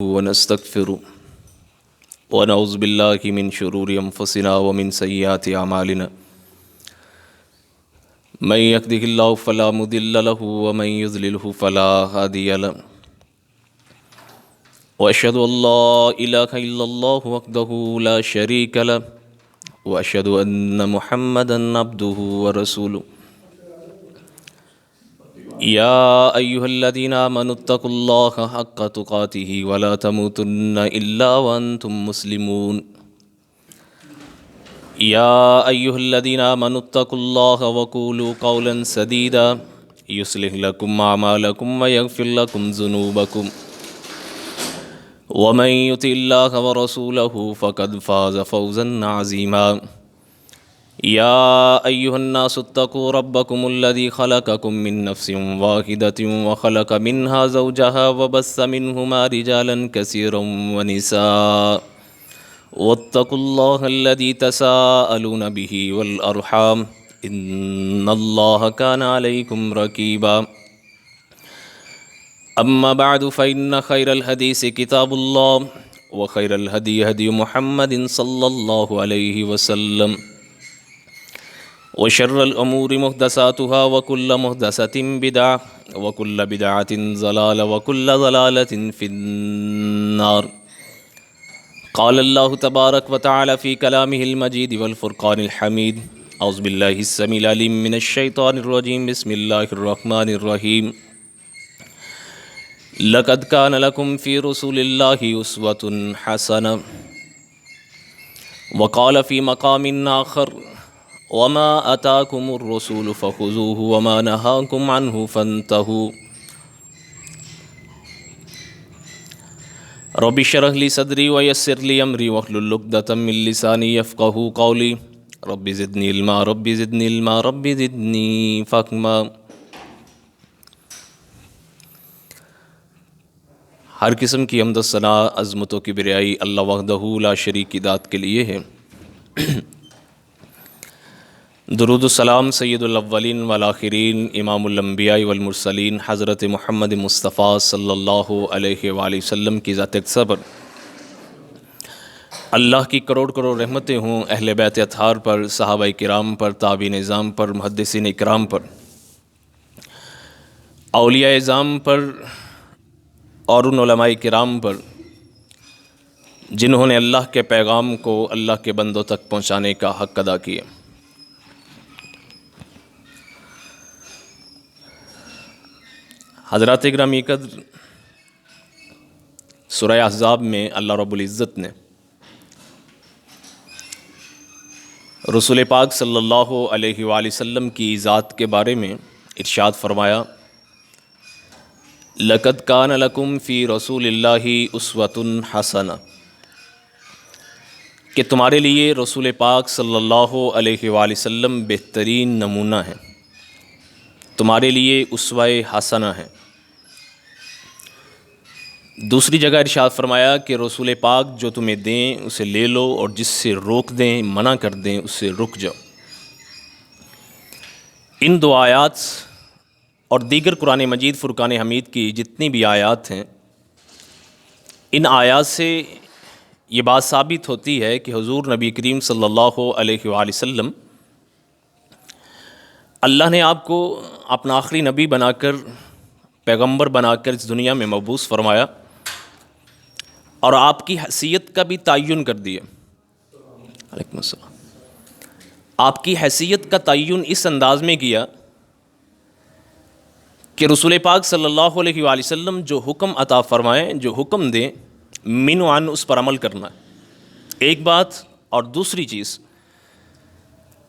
ونستغفره ونعوذ بالله من شرور أنفسنا ومن سيئات أعمالنا من يهده الله فلا مضل له ومن يضلله فلا هادي له وأشهد أن لا إله إلا الله وحده لا شريك له وأشهد أن محمدا عبده ورسوله يا أيها الذين آمنوا اتقوا الله حق تقاته ولا تموتن إلا وأنتم مسلمون يا أيها الذين آمنوا اتقوا الله وقولوا قولا سديدا يصلح لكم أعمالكم ويغفر لكم ذنوبكم ومن يطع الله ورسوله فقد فاز فوزا عظيما يا أيها الناس اتقوا ربكم الذي خلقكم من نفس واحدة وخلق منها زوجها وبث منهما رجالا كثيرا ونساء واتقوا الله الذي تساءلون به والأرحام إن الله كان عليكم رقيبا أما بعد فإن خير الحديث كتاب الله وخير الهدي هدي محمد صلى الله عليه وسلم وشر الأمور محدثاتها وكل محدثة بدعة وكل بدعة ضلالة وكل ضلالة في النار قال الله تبارك وتعالى في كلامه المجيد والفرقان الحميد أعوذ بالله السميع العليم من الشيطان الرجيم بسم الله الرحمن الرحيم لقد كان لكم في رسول الله أسوة حسنة وقال في مقام آخر وما أتاكم الرسول فخذوه وما نهاكم عنه فانتهوا رب اشرح لي صدري ويسر لي أمري واحلل عقدة من لساني يفقهوا قولي رب زدني علما رب زدني علما رب زدني فهما۔ ہر قسم کی حمد و ثنا عظمت و کبریائی اللہ وحدہ لا شریک کی ذات کے لیے ہے۔ درود السلام سید الاولین والآخرین امام الانبیاء والمرسلین حضرت محمد مصطفیٰ صلی اللہ علیہ وآلہ وسلم کی ذات اقدس پر اللہ کی کروڑ کروڑ رحمتیں ہوں، اہل بیت اطہار پر، صحابہ کرام پر، تابعین اعظام پر، محدثین اکرام پر، اولیاء اعظام پر اور ان علماء کرام پر جنہوں نے اللہ کے پیغام کو اللہ کے بندوں تک پہنچانے کا حق ادا کیا۔ حضرات گرامی قدر، سورہ احزاب میں اللہ رب العزت نے رسول پاک صلی اللہ علیہ وآلہ وسلم کی ذات کے بارے میں ارشاد فرمایا لَقَدْ كَانَ لَكُمْ فِي رَسُولِ اللَّهِ أُسْوَةٌ حَسَنَةٌ کہ تمہارے لیے رسول پاک صلی اللہ علیہ وآلہ وسلم بہترین نمونہ ہیں، تمہارے لیے اسوہ حسنہ ہے۔ دوسری جگہ ارشاد فرمایا کہ رسول پاک جو تمہیں دیں اسے لے لو اور جس سے روک دیں، منع کر دیں، اس سے رک جاؤ۔ ان دو آیات اور دیگر قرآن مجید فرقان حمید کی جتنی بھی آیات ہیں، ان آیات سے یہ بات ثابت ہوتی ہے کہ حضور نبی کریم صلی اللہ علیہ وآلہ وسلم اللہ نے آپ کو اپنا آخری نبی بنا کر، پیغمبر بنا کر اس دنیا میں مبعوث فرمایا اور آپ کی حیثیت کا بھی تعین کر دیا۔ علیکم السلام۔ آپ کی حیثیت کا تعین اس انداز میں کیا کہ رسول پاک صلی اللہ علیہ وآلہ وسلم جو حکم عطا فرمائیں، جو حکم دیں، من و عن اس پر عمل کرنا ہے، ایک بات۔ اور دوسری چیز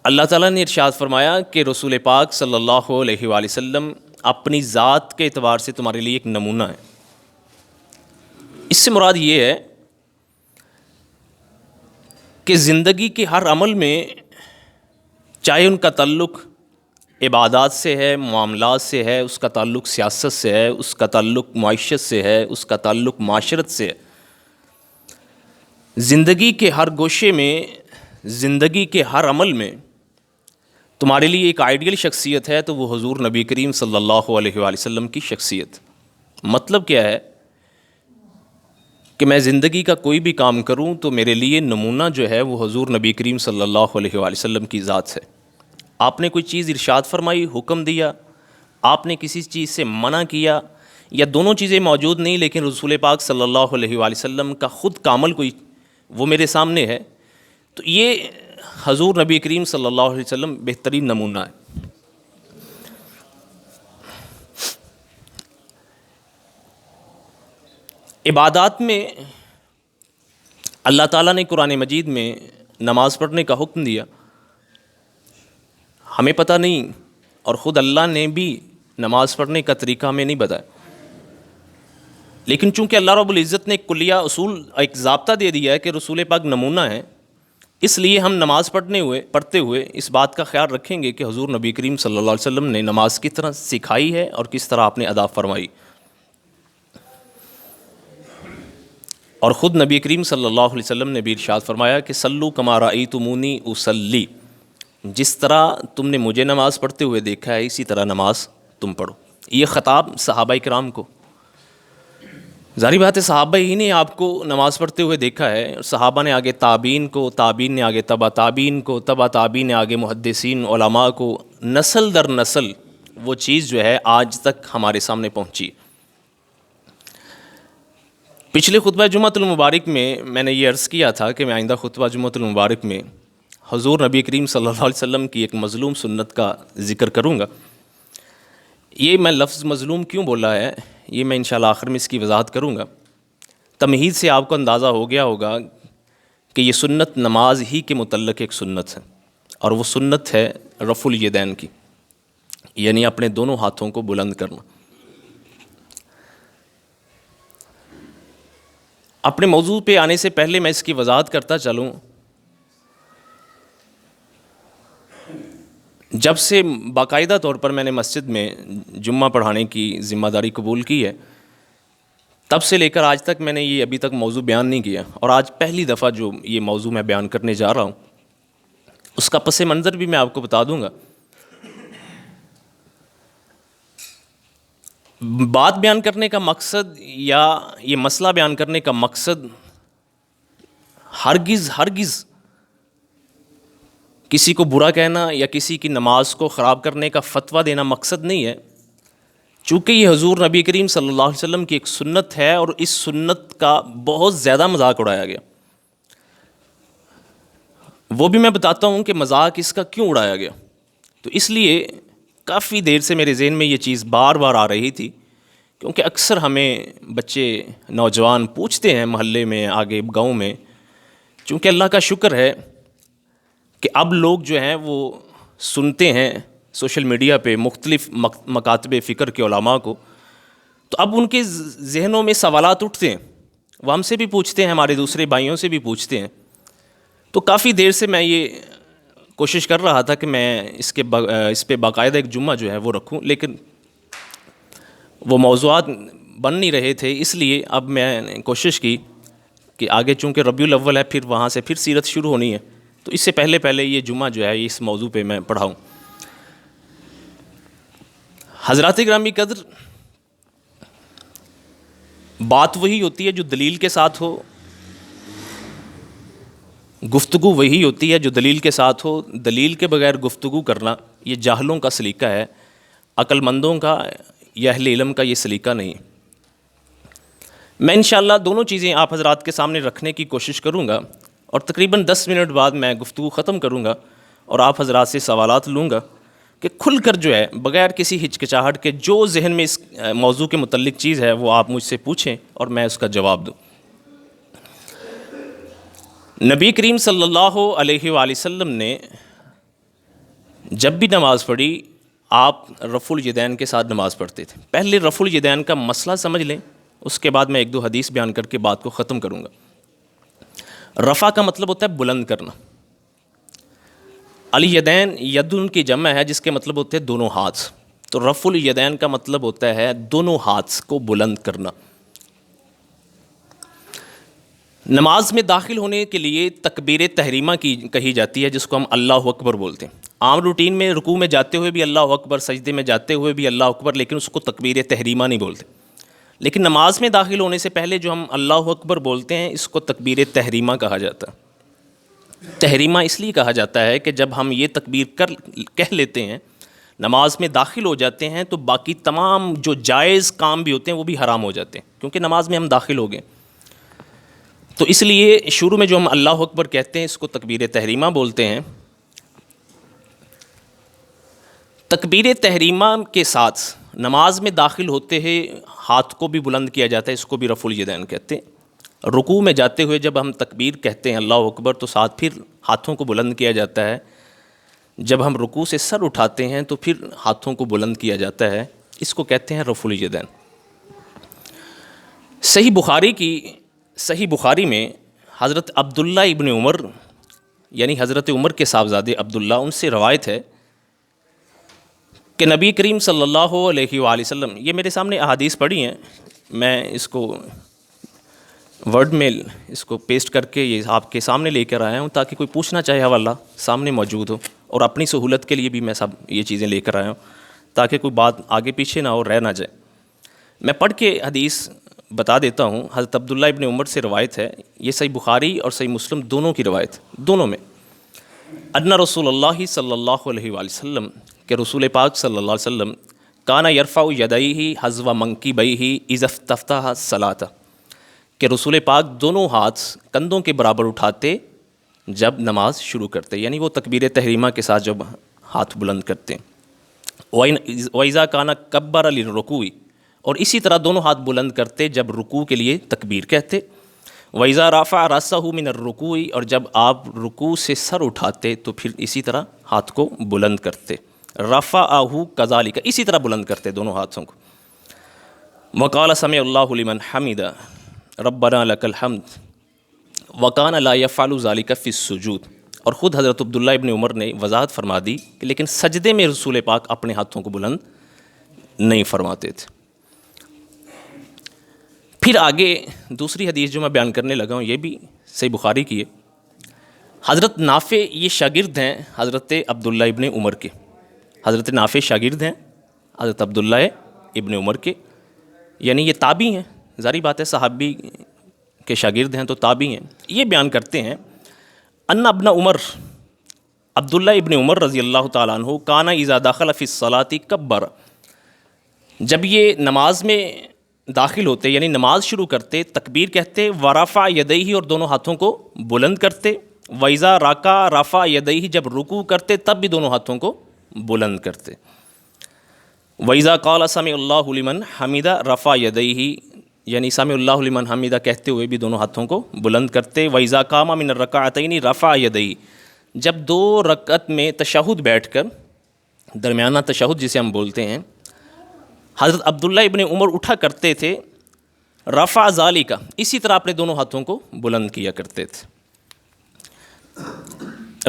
اللہ تعالیٰ نے ارشاد فرمایا کہ رسول پاک صلی اللہ علیہ وآلہ وسلم اپنی ذات کے اعتبار سے تمہارے لیے ایک نمونہ ہے۔ اس سے مراد یہ ہے کہ زندگی کے ہر عمل میں، چاہے ان کا تعلق عبادات سے ہے، معاملات سے ہے، اس کا تعلق سیاست سے ہے، اس کا تعلق معیشت سے ہے، اس کا تعلق معاشرت سے ہے، زندگی کے ہر گوشے میں، زندگی کے ہر عمل میں تمہارے لیے ایک آئیڈیل شخصیت ہے تو وہ حضور نبی کریم صلی اللہ علیہ وآلہ وسلم کی شخصیت۔ مطلب کیا ہے کہ میں زندگی کا کوئی بھی کام کروں تو میرے لیے نمونہ جو ہے وہ حضور نبی کریم صلی اللہ علیہ وآلہ وسلم کی ذات ہے۔ آپ نے کوئی چیز ارشاد فرمائی، حکم دیا، آپ نے کسی چیز سے منع کیا، یا دونوں چیزیں موجود نہیں لیکن رسول پاک صلی اللہ علیہ وآلہ وسلم کا خود کامل کوئی وہ میرے سامنے ہے، تو یہ حضور نبی کریم صلی اللہ علیہ وسلم بہترین نمونہ ہے۔ عبادات میں اللہ تعالیٰ نے قرآن مجید میں نماز پڑھنے کا حکم دیا، ہمیں پتہ نہیں، اور خود اللہ نے بھی نماز پڑھنے کا طریقہ ہمیں نہیں بتایا، لیکن چونکہ اللہ رب العزت نے ایک کلیہ اصول، ایک ضابطہ دے دیا ہے کہ رسول پاک نمونہ ہے، اس لیے ہم نماز پڑھتے ہوئے اس بات کا خیال رکھیں گے کہ حضور نبی کریم صلی اللہ علیہ وسلم نے نماز کس طرح سکھائی ہے اور کس طرح آپ نے ادا فرمائی۔ اور خود نبی کریم صلی اللہ علیہ وسلم نے بھی ارشاد فرمایا کہ صلو کما رأیتمونی اصلی، جس طرح تم نے مجھے نماز پڑھتے ہوئے دیکھا ہے اسی طرح نماز تم پڑھو۔ یہ خطاب صحابہ کرام کو، ظاہری بات ہے صحابہ ہی نے آپ کو نماز پڑھتے ہوئے دیکھا ہے، صحابہ نے آگے تابعین کو، تابعین نے آگے تبع تابعین کو، تبع تابعین نے آگے محدثین علماء کو، نسل در نسل وہ چیز جو ہے آج تک ہمارے سامنے پہنچی۔ پچھلے خطبہ جمعۃ المبارک میں نے یہ عرض کیا تھا کہ میں آئندہ خطبہ جمعۃ المبارک میں حضور نبی کریم صلی اللہ علیہ وسلم کی ایک مظلوم سنت کا ذکر کروں گا۔ یہ میں لفظ مظلوم کیوں بولا ہے یہ میں انشاءاللہ آخر میں اس کی وضاحت کروں گا۔ تمہید سے آپ کو اندازہ ہو گیا ہوگا کہ یہ سنت نماز ہی کے متعلق ایک سنت ہے، اور وہ سنت ہے رفع الیدین کی، یعنی اپنے دونوں ہاتھوں کو بلند کرنا۔ اپنے موضوع پہ آنے سے پہلے میں اس کی وضاحت کرتا چلوں، جب سے باقاعدہ طور پر میں نے مسجد میں جمعہ پڑھانے کی ذمہ داری قبول کی ہے، تب سے لے کر آج تک میں نے یہ ابھی تک موضوع بیان نہیں کیا، اور آج پہلی دفعہ جو یہ موضوع میں بیان کرنے جا رہا ہوں اس کا پس منظر بھی میں آپ کو بتا دوں گا۔ بات بیان کرنے کا مقصد یا یہ مسئلہ بیان کرنے کا مقصد ہرگز کسی کو برا کہنا یا کسی کی نماز کو خراب کرنے کا فتویٰ دینا مقصد نہیں ہے، چونکہ یہ حضور نبی کریم صلی اللہ علیہ وسلم کی ایک سنت ہے، اور اس سنت کا بہت زیادہ مذاق اڑایا گیا۔ وہ بھی میں بتاتا ہوں کہ مذاق اس کا کیوں اڑایا گیا۔ تو اس لیے کافی دیر سے میرے ذہن میں یہ چیز بار بار آ رہی تھی، کیونکہ اکثر ہمیں بچے نوجوان پوچھتے ہیں محلے میں، آگے گاؤں میں، چونکہ اللہ کا شکر ہے کہ اب لوگ جو ہیں وہ سنتے ہیں سوشل میڈیا پہ مختلف مکاتب فکر کے علماء کو، تو اب ان کے ذہنوں میں سوالات اٹھتے ہیں، وہ ہم سے بھی پوچھتے ہیں، ہمارے دوسرے بھائیوں سے بھی پوچھتے ہیں۔ تو کافی دیر سے میں یہ کوشش کر رہا تھا کہ میں اس پہ باقاعدہ ایک جمعہ جو ہے وہ رکھوں، لیکن وہ موضوعات بن نہیں رہے تھے، اس لیے اب میں نے کوشش کی کہ آگے چونکہ ربیع الاول ہے، پھر وہاں سے پھر سیرت شروع ہونی ہے، تو اس سے پہلے یہ جمعہ جو ہے اس موضوع پہ میں پڑھاؤں۔ حضرات گرامی قدر، بات وہی ہوتی ہے جو دلیل کے ساتھ ہو، گفتگو وہی ہوتی ہے جو دلیل کے ساتھ ہو۔ دلیل کے بغیر گفتگو کرنا یہ جاہلوں کا سلیقہ ہے، عقل مندوں کا یا اہل علم کا یہ سلیقہ نہیں۔ میں انشاءاللہ دونوں چیزیں آپ حضرات کے سامنے رکھنے کی کوشش کروں گا، اور تقریباً 10 منٹ بعد میں گفتگو ختم کروں گا اور آپ حضرات سے سوالات لوں گا کہ کھل کر جو ہے بغیر کسی ہچکچاہٹ کے جو ذہن میں اس موضوع کے متعلق چیز ہے وہ آپ مجھ سے پوچھیں اور میں اس کا جواب دوں۔ نبی کریم صلی اللہ علیہ وآلہ وسلم نے جب بھی نماز پڑھی آپ رفع الیدین کے ساتھ نماز پڑھتے تھے۔ پہلے رفع الیدین کا مسئلہ سمجھ لیں، اس کے بعد میں 1-2 حدیث بیان کر کے بات کو ختم کروں گا۔ رفع کا مطلب ہوتا ہے بلند کرنا۔ الیدین یدن کی جمع ہے جس کے مطلب ہوتے ہیں دونوں ہاتھ، تو رفع الیدین کا مطلب ہوتا ہے دونوں ہاتھ کو بلند کرنا۔ نماز میں داخل ہونے کے لیے تکبیر تحریمہ کہی جاتی ہے، جس کو ہم اللہ اکبر بولتے ہیں۔ عام روٹین میں رکوع میں جاتے ہوئے بھی اللہ اکبر، سجدے میں جاتے ہوئے بھی اللہ اکبر، لیکن اس کو تکبیر تحریمہ نہیں بولتے۔ لیکن نماز میں داخل ہونے سے پہلے جو ہم اللہ اکبر بولتے ہیں اس کو تکبیر تحریمہ کہا جاتا ہے۔ تحریمہ اس لیے کہا جاتا ہے کہ جب ہم یہ تکبیر کہہ لیتے ہیں، نماز میں داخل ہو جاتے ہیں، تو باقی تمام جو جائز کام بھی ہوتے ہیں وہ بھی حرام ہو جاتے ہیں، کیونکہ نماز میں ہم داخل ہو گئے۔ تو اس لیے شروع میں جو ہم اللہ اکبر کہتے ہیں اس کو تکبیر تحریمہ بولتے ہیں۔ تکبیر تحریمہ کے ساتھ نماز میں داخل ہوتے ہوئے ہاتھ کو بھی بلند کیا جاتا ہے، اس کو بھی رفع الیدین کہتے ہیں۔ رکوع میں جاتے ہوئے جب ہم تکبیر کہتے ہیں اللہ اکبر تو ساتھ پھر ہاتھوں کو بلند کیا جاتا ہے۔ جب ہم رکوع سے سر اٹھاتے ہیں تو پھر ہاتھوں کو بلند کیا جاتا ہے، اس کو کہتے ہیں رفع الیدین۔ صحیح بخاری میں حضرت عبداللہ ابن عمر یعنی حضرت عمر کے صاحبزادے عبداللہ، ان سے روایت ہے کہ نبی کریم صلی اللہ علیہ وآلہ وسلم، یہ میرے سامنے احادیث پڑھی ہیں، میں اس کو ورڈ میں اس کو پیسٹ کر کے یہ آپ کے سامنے لے کر آیا ہوں تاکہ کوئی پوچھنا چاہے حوالہ سامنے موجود ہو، اور اپنی سہولت کے لیے بھی میں سب یہ چیزیں لے کر آیا ہوں تاکہ کوئی بات آگے پیچھے نہ ہو، رہ نہ جائے۔ میں پڑھ کے حدیث بتا دیتا ہوں۔ حضرت عبداللہ ابن عمر سے روایت ہے، یہ صحیح بخاری اور صحیح مسلم دونوں کی روایت، دونوں میں، ان رسول اللہ صلی اللہ علیہ وآلہ وسلم، کہ رسول پاک صلی اللہ علیہ وسلم کان یرفع یدیہ حذو منکبیہ اذا افتتح الصلاۃ، کہ رسول پاک دونوں ہاتھ کندھوں کے برابر اٹھاتے جب نماز شروع کرتے، یعنی وہ تکبیر تحریمہ کے ساتھ جب ہاتھ بلند کرتے ہیں۔ وَإِذَا كَانَ كَبَّرَ لِلرُّكُوعِ، اور اسی طرح دونوں ہاتھ بلند کرتے جب رکوع کے لیے تکبیر کہتے۔ وَإِذَا رَفَعَ رَأْسَهُ مِنَ الرُّكُوعِ، اور جب آپ رکوع سے سر اٹھاتے تو پھر اسی طرح ہاتھ کو بلند کرتے۔ رَفَعَهُ كَذَلِكَ، اسی طرح بلند کرتے دونوں ہاتھوں کو۔ وَقَالَ سَمِعَ اللَّهُ لِمَنْ حَمِدَ رَبَّنَا لَكَ الْحَمْدُ وَكَانَ لَا يَفْعَلُ ذَلِكَ فِي السُّجُودِ، اور خود حضرت عبداللہ ابن عمر نے وضاحت فرما دی کہ لیکن سجدے میں رسول پاک اپنے ہاتھوں کو بلند نہیں فرماتے تھے۔ پھر آگے دوسری حدیث جو میں بیان کرنے لگا ہوں یہ بھی صحیح بخاری کی ہے۔ حضرت نافع یہ شاگرد ہیں حضرت عبداللہ ابن عمر کے، حضرت نافع شاگرد ہیں حضرت عبداللہ ابن عمر کے، یعنی یہ تابعی ہیں، ظاہری بات ہے صحابی کے شاگرد ہیں تو تابعی ہیں۔ یہ بیان کرتے ہیں ان ابن عمر، عبداللہ ابن عمر رضی اللہ تعالیٰ عنہ، کانا اذا دخل فی الصلاۃ کبر، جب یہ نماز میں داخل ہوتے یعنی نماز شروع کرتے تکبیر کہتے، ورفع یدیہ، اور دونوں ہاتھوں کو بلند کرتے، وَإِذَا رَكَعَ رَفَعَ یدیہ، جب رکوع کرتے تب بھی دونوں ہاتھوں کو بلند کرتے، وَإِذَا قَالَ سَمِعَ اللَّهُ لِمَنْ حَمِدَ رَفَعَ یدیہ، یعنی سَمِعَ اللَّهُ لِمَنْ حَمِدَ کہتے ہوئے بھی دونوں ہاتھوں کو بلند کرتے، وَإِذَا قَامَ مِنَ الرَّكَعَتَيْنِ رَفَعَ یدیہ، جب دو رکعت میں تشہد بیٹھ کر، درمیانہ تشہد جسے ہم بولتے ہیں، حضرت عبداللہ ابن عمر اٹھا کرتے تھے، رفع ذالک، اسی طرح اپنے دونوں ہاتھوں کو بلند کیا کرتے تھے،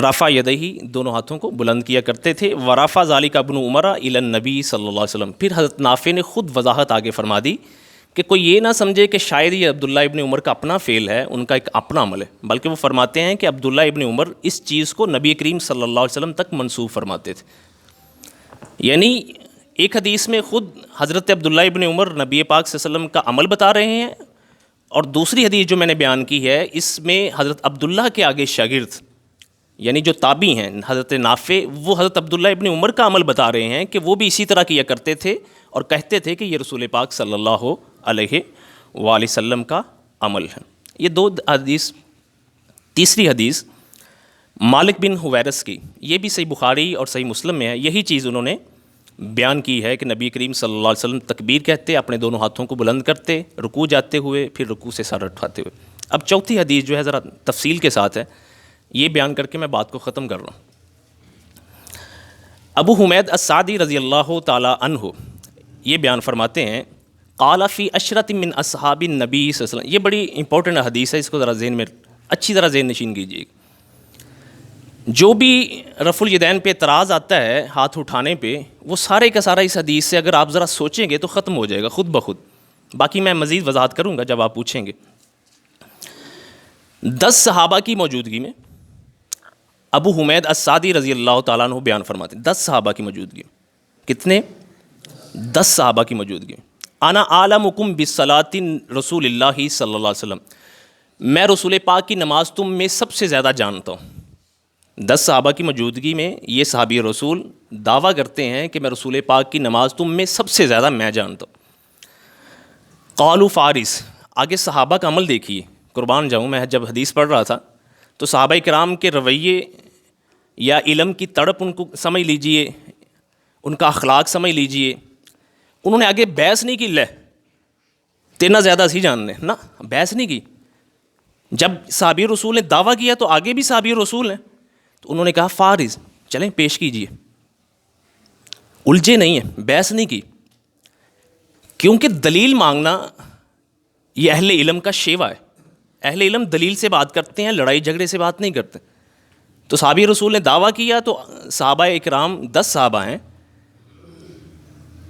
رفع یدیہ، دونوں ہاتھوں کو بلند کیا کرتے تھے، ورفع ذالک ابن عمر الی النبی صلی اللہ علیہ وسلم۔ پھر حضرت نافع نے خود وضاحت آگے فرما دی کہ کوئی یہ نہ سمجھے کہ شاید یہ عبداللہ ابن عمر کا اپنا فعل ہے، ان کا ایک اپنا عمل ہے، بلکہ وہ فرماتے ہیں کہ عبداللہ ابن عمر اس چیز کو نبی کریم صلی اللہ علیہ وسلم تک منسوب فرماتے تھے۔ یعنی ایک حدیث میں خود حضرت عبداللہ ابن عمر نبی پاک صلی اللہ علیہ وسلم کا عمل بتا رہے ہیں، اور دوسری حدیث جو میں نے بیان کی ہے اس میں حضرت عبداللہ کے آگے شاگرد یعنی جو تابعی ہیں حضرت نافع، وہ حضرت عبداللہ ابن عمر کا عمل بتا رہے ہیں کہ وہ بھی اسی طرح کیا کرتے تھے اور کہتے تھے کہ یہ رسول پاک صلی اللہ علیہ وآلہ وسلم کا عمل ہے۔ یہ دو حدیث۔ تیسری حدیث مالک بن حویرث کی، یہ بھی صحیح بخاری اور صحیح مسلم میں ہے، یہی چیز انہوں نے بیان کی ہے کہ نبی کریم صلی اللہ علیہ وسلم تکبیر کہتے، اپنے دونوں ہاتھوں کو بلند کرتے رکوع جاتے ہوئے، پھر رکوع سے سر اٹھاتے ہوئے۔ اب چوتھی حدیث جو ہے ذرا تفصیل کے ساتھ ہے، یہ بیان کر کے میں بات کو ختم کر رہا ہوں۔ ابو حمید السعدی رضی اللہ تعالی عنہ یہ بیان فرماتے ہیں، قال فی عشرۃ من اصحاب النبی صلی اللہ علیہ وسلم، یہ بڑی امپورٹنٹ حدیث ہے، اس کو ذرا ذہن میں اچھی طرح ذہن نشین کیجیے۔ جو بھی رفع الیدین پہ اعتراض آتا ہے ہاتھ اٹھانے پہ، وہ سارے کا سارا اس حدیث سے اگر آپ ذرا سوچیں گے تو ختم ہو جائے گا خود بخود، باقی میں مزید وضاحت کروں گا جب آپ پوچھیں گے۔ 10 صحابہ کی موجودگی میں ابو حمید السعدی رضی اللہ تعالیٰ عنہ بیان فرماتے ہیں، 10 صحابہ کی موجودگی میں، کتنے؟ 10 صحابہ کی موجودگی میں انا اعلمکم بالصلاۃ رسول اللہ صلی اللہ علیہ وسلم، میں رسول پاک کی نماز تم میں سب سے زیادہ جانتا ہوں۔ 10 صحابہ کی موجودگی میں یہ صحابی رسول دعویٰ کرتے ہیں کہ میں رسول پاک کی نماز تم میں سب سے زیادہ میں جانتا ہوں۔ قالوا فارس، آگے صحابہ کا عمل دیکھیے، قربان جاؤں میں جب حدیث پڑھ رہا تھا تو صحابہ کرام کے رویے یا علم کی تڑپ ان کو سمجھ لیجئے، ان کا اخلاق سمجھ لیجئے۔ انہوں نے آگے بحث نہیں کی، لے تینا زیادہ سی جاننے، نہ بحث نہیں کی۔ جب صحابی رسول نے دعویٰ کیا تو آگے بھی صحابی رسول ہیں، تو انہوں نے کہا فارض، چلیں پیش کیجئے، الجھے نہیں ہیں، بحث نہیں کی، کیونکہ دلیل مانگنا یہ اہل علم کا شیوا ہے۔ اہل علم دلیل سے بات کرتے ہیں، لڑائی جھگڑے سے بات نہیں کرتے۔ تو صحابی رسول نے دعویٰ کیا تو صحابہ اکرام 10 صحابہ ہیں،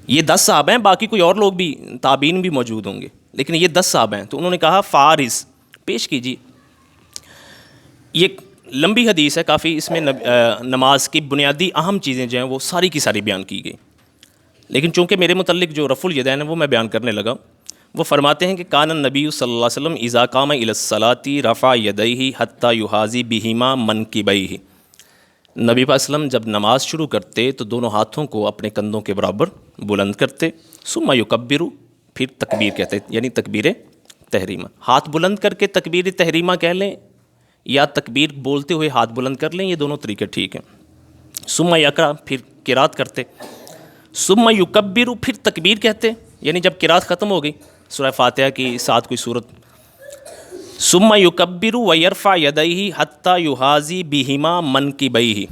یہ 10 صحابہ ہیں، باقی کوئی اور لوگ بھی تابعین بھی موجود ہوں گے، لیکن یہ 10 صحابہ ہیں، تو انہوں نے کہا فارض، پیش کیجیے۔ یہ لمبی حدیث ہے کافی، اس میں نماز کی بنیادی اہم چیزیں جو ہیں وہ ساری کی ساری بیان کی گئی، لیکن چونکہ میرے متعلق جو رفع الیدین ہے وہ میں بیان کرنے لگا۔ وہ فرماتے ہیں کہ کان النبی صلی اللہ علیہ وسلم اذا قام الی الصلاۃ رفع یدیہ حتی یحاذی بہما منکبیہ، نبی پاک وسلم جب نماز شروع کرتے تو دونوں ہاتھوں کو اپنے کندھوں کے برابر بلند کرتے، ثم یکبر، پھر تکبیر کہتے، یعنی تکبیر تحریمہ، ہاتھ بلند کر کے تکبیر تحریمہ کہہ لیں یا تکبیر بولتے ہوئے ہاتھ بلند کر لیں، یہ دونوں طریقے ٹھیک ہیں۔ ثم یقرأ، پھر قرات کرتے، ثم یکبر، پھر تکبیر کہتے، یعنی جب قرات ختم ہو گئی سورہ فاتحہ کی ساتھ کوئی صورت، ثم یکبر ویرفع یدیہ حتی یحاذی بہما منکبیہ،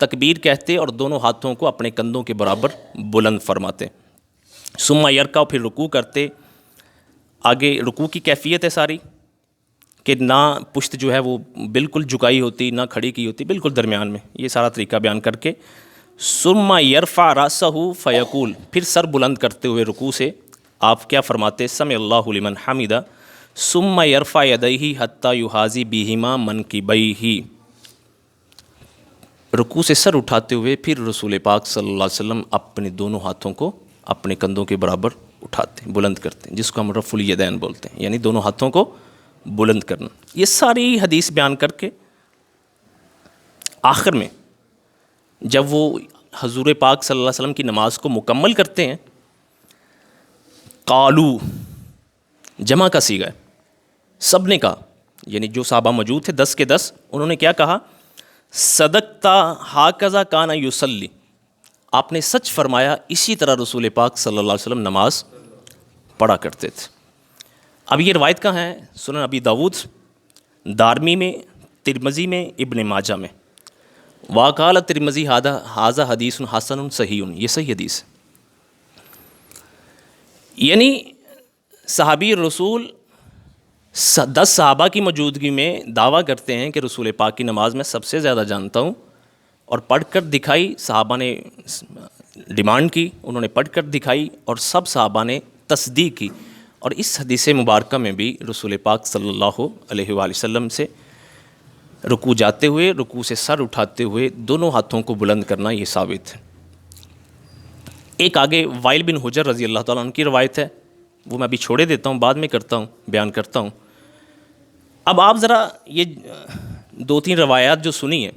تکبیر کہتے اور دونوں ہاتھوں کو اپنے کندھوں کے برابر بلند فرماتے، ثم یرکع، پھر رکوع کرتے۔ آگے رکوع کی کیفیت ہے ساری، کہ نہ پشت جو ہے وہ بالکل جھکائی ہوتی نہ کھڑی کی ہوتی، بالکل درمیان میں، یہ سارا طریقہ بیان کر کے ثم یرفع رأسہ فیقول، پھر سر بلند کرتے ہوئے رکوع سے آپ کیا فرماتے، سمع اللہ لمن حمدہ، ثم یرفع یدیہ حتی یحاذی بہما منکبیہ، رکوع سے سر اٹھاتے ہوئے پھر رسول پاک صلی اللہ علیہ وسلم اپنے دونوں ہاتھوں کو اپنے کندھوں کے برابر اٹھاتے، بلند کرتے ہیں، جس کو ہم رفع الیدین بولتے ہیں، یعنی دونوں ہاتھوں کو بلند کرنا۔ یہ ساری حدیث بیان کر کے آخر میں جب وہ حضور پاک صلی اللہ علیہ وسلم کی نماز کو مکمل کرتے ہیں، قالو، جمع کا صیغہ ہے، سب نے کہا، یعنی جو صحابہ موجود تھے 10 کے 10، انہوں نے کیا کہا، صدقتا ہاکذا کان یصلی، آپ نے سچ فرمایا، اسی طرح رسول پاک صلی اللہ علیہ وسلم نماز پڑھا کرتے تھے۔ اب یہ روایت کہاں ہے؟ سنن ابی داود، دارمی میں، ترمذی میں، ابن ماجہ میں۔ وقال ترمذی ھذا حدیث حسن صحیح، یہ صحیح حدیث ہے۔ یعنی صحابی رسول 10 صحابہ کی موجودگی میں دعویٰ کرتے ہیں کہ رسول پاک کی نماز میں سب سے زیادہ جانتا ہوں، اور پڑھ کر دکھائی، صحابہ نے ڈیمانڈ کی، انہوں نے پڑھ کر دکھائی، اور سب صحابہ نے تصدیق کی۔ اور اس حدیث مبارکہ میں بھی رسول پاک صلی اللہ علیہ وآلہ وسلم سے رکوع جاتے ہوئے، رکوع سے سر اٹھاتے ہوئے دونوں ہاتھوں کو بلند کرنا یہ ثابت ہے۔ ایک آگے وائل بن حجر رضی اللہ تعالیٰ عنہ کی روایت ہے، وہ میں ابھی چھوڑے دیتا ہوں، بعد میں کرتا ہوں، بیان کرتا ہوں۔ اب آپ ذرا یہ 2-3 روایات جو سنی ہیں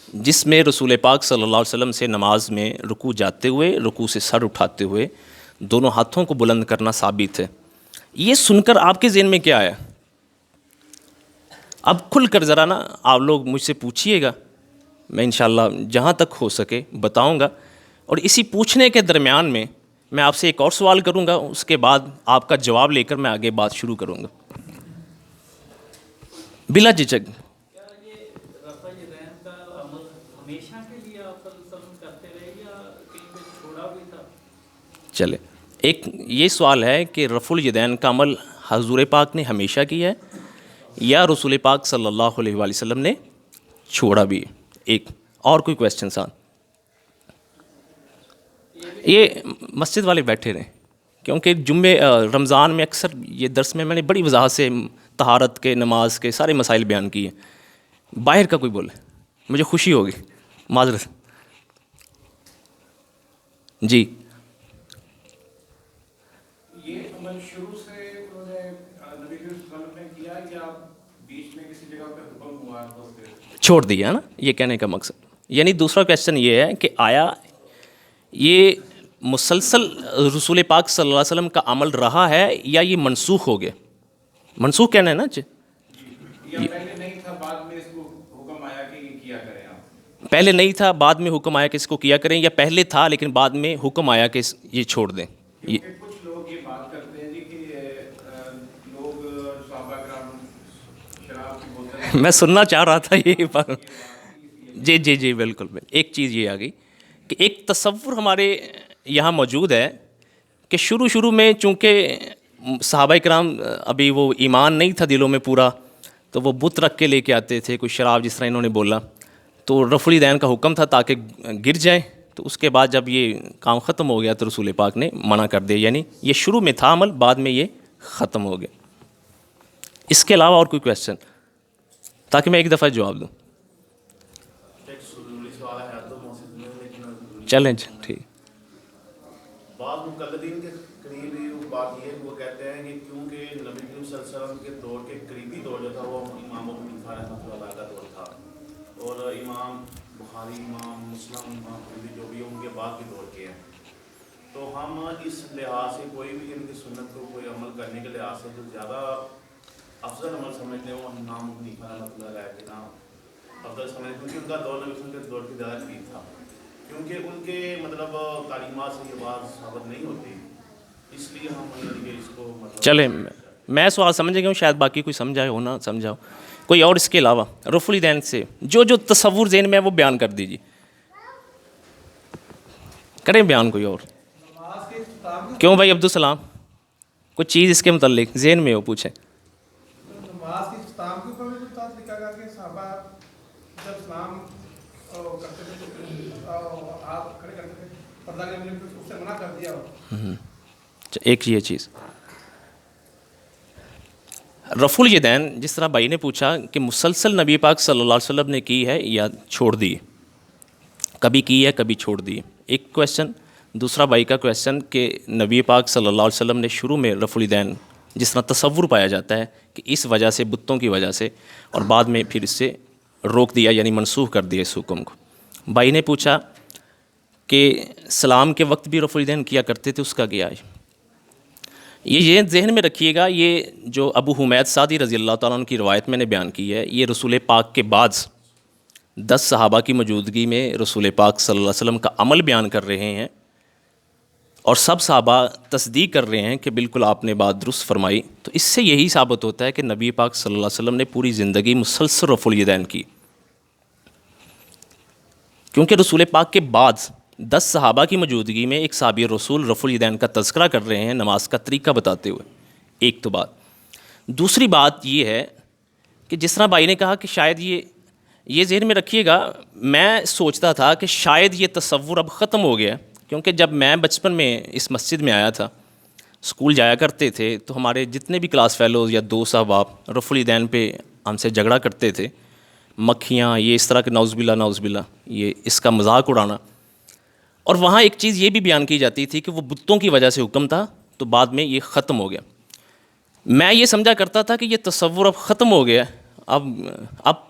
جس میں رسول پاک صلی اللہ علیہ وسلم سے نماز میں رکوع جاتے ہوئے، رکوع سے سر اٹھاتے ہوئے دونوں ہاتھوں کو بلند کرنا ثابت ہے، یہ سن کر آپ کے ذہن میں کیا آیا؟ اب کھل کر ذرا نا آپ لوگ مجھ سے پوچھیے گا، میں انشاءاللہ جہاں تک ہو سکے بتاؤں گا، اور اسی پوچھنے کے درمیان میں میں آپ سے ایک اور سوال کروں گا، اس کے بعد آپ کا جواب لے کر میں آگے بات شروع کروں گا بلا جھجک۔ چلے، ایک یہ سوال ہے کہ رفع الیدین کا عمل حضور پاک نے ہمیشہ کیا ہے یا رسول پاک صلی اللہ علیہ وآلہ وسلم نے چھوڑا بھی ہے؟ ایک اور کوئی کویسچن سان؟ یہ مسجد والے بیٹھے رہیں، کیونکہ جمعے رمضان میں اکثر یہ درس میں نے بڑی وضاحت سے طہارت کے، نماز کے سارے مسائل بیان کیے ہیں۔ باہر کا کوئی بولے، مجھے خوشی ہوگی، معذرت۔ جی چھوڑ دیا نا, یہ کہنے کا مقصد. یعنی دوسرا کویشچن یہ ہے کہ آیا یہ مسلسل رسول پاک صلی اللہ علیہ وسلم کا عمل رہا ہے یا یہ منسوخ ہو گیا؟ منسوخ کہنا ہے نا جی. پہلے نہیں تھا بعد میں اس کو حکم آیا کہ یہ کیا کریں آپ؟ پہلے نہیں تھا بعد میں حکم آیا کہ اس کو کیا کریں, یا پہلے تھا لیکن بعد میں حکم آیا کہ یہ چھوڑ دیں؟ کچھ لوگ یہ بات کرتے ہیں جی کہ لوگ صحابہ کرام شراب کی بوتل, میں سننا چاہ رہا تھا یہ بات. جی جی جی بالکل. ایک چیز یہ آ گئی کہ ایک تصور ہمارے یہاں موجود ہے کہ شروع میں چونکہ صحابہ کرام ابھی وہ ایمان نہیں تھا دلوں میں پورا, تو وہ بت رکھ کے لے کے آتے تھے کوئی شراب, جس طرح انہوں نے بولا, تو رفع الیدین کا حکم تھا تاکہ گر جائیں. تو اس کے بعد جب یہ کام ختم ہو گیا تو رسول پاک نے منع کر دیا. یعنی یہ شروع میں تھا عمل, بعد میں یہ ختم ہو گیا. اس کے علاوہ اور کوئی کویشچن, تاکہ میں ایک دفعہ جواب دوں؟ چلیں ٹھیک. بعض مقلدین کے قریبی بات یہ وہ کہتے ہیں کہ کیونکہ نبی کریم صلی اللہ علیہ وسلم کے دور کے قریبی دور جو تھا وہ امام ابو حنیفہ رحمۃ اللہ کا دور تھا, اور امام بخاری, امام مسلم, امام ترمذی جو بھی ان کے بعد کے دور کے ہیں, تو ہم اس لحاظ سے کوئی بھی ان کی سنت کو کوئی عمل کرنے کے لحاظ سے جو زیادہ افضل عمل سمجھتے ہیں وہ امام ابو حنیفہ رحمۃ اللہ علیہ کے نام افضل سمجھتے ہیں, کیونکہ ان کا دور نبی صلی اللہ علیہ وسلم کے دور کے زیادہ قریب تھا, کیونکہ ان کے مطلب تعلیمات سے یہ بات ثابت نہیں ہوتی, اس لیے ہم اس کو مطلب. چلیں میں سوال سمجھ گیا ہوں, شاید باقی کوئی سمجھائے ہو نہ سمجھاؤ. کوئی اور اس کے علاوہ رفع الیدین سے جو تصور ذہن میں ہے وہ بیان کر دیجیے, کریں بیان کوئی اور. کیوں بھائی عبدالسلام, کوئی چیز اس کے متعلق ذہن میں ہو پوچھیں. ایک یہ چیز رفع الیدین جس طرح بھائی نے پوچھا کہ مسلسل نبی پاک صلی اللہ علیہ وسلم نے کی ہے یا چھوڑ دی, کبھی کی ہے کبھی چھوڑ دی, ایک کویشچن. دوسرا بھائی کا کویشچن کہ نبی پاک صلی اللہ علیہ وسلم نے شروع میں رفع الیدین جس طرح تصور پایا جاتا ہے کہ اس وجہ سے, بتوں کی وجہ سے, اور بعد میں پھر اس سے روک دیا یعنی منسوخ کر دیا اس حکم کو. بھائی نے پوچھا کہ سلام کے وقت بھی رفع الیدین کیا کرتے تھے, اس کا کیا ہے؟ یہ ذہن میں رکھیے گا, یہ جو ابو حمید سعدی رضی اللہ تعالیٰ عنہ کی روایت میں نے بیان کی ہے, یہ رسول پاک کے بعد 10 صحابہ کی موجودگی میں رسول پاک صلی اللہ علیہ وسلم کا عمل بیان کر رہے ہیں, اور سب صحابہ تصدیق کر رہے ہیں کہ بالکل آپ نے بات درست فرمائی. تو اس سے یہی ثابت ہوتا ہے کہ نبی پاک صلی اللہ علیہ وسلم نے پوری زندگی مسلسل رفع الیدین کی, کیونکہ رسول پاک کے بعد 10 صحابہ کی موجودگی میں ایک صحابی رسول رفع الیدین کا تذکرہ کر رہے ہیں نماز کا طریقہ بتاتے ہوئے. ایک تو بات. دوسری بات یہ ہے کہ جس طرح بھائی نے کہا کہ شاید یہ ذہن میں رکھیے گا, میں سوچتا تھا کہ شاید یہ تصور اب ختم ہو گیا, کیونکہ جب میں بچپن میں اس مسجد میں آیا تھا, اسکول جایا کرتے تھے, تو ہمارے جتنے بھی کلاس فیلوز یا دوست احباب رفع الیدین پہ ہم سے جھگڑا کرتے تھے, مکھیاں یہ اس طرح کے نعوذ باللہ یہ اس کا مذاق اڑانا. اور وہاں ایک چیز یہ بھی بیان کی جاتی تھی کہ وہ بتوں کی وجہ سے حکم تھا, تو بعد میں یہ ختم ہو گیا. میں یہ سمجھا کرتا تھا کہ یہ تصور اب ختم ہو گیا, اب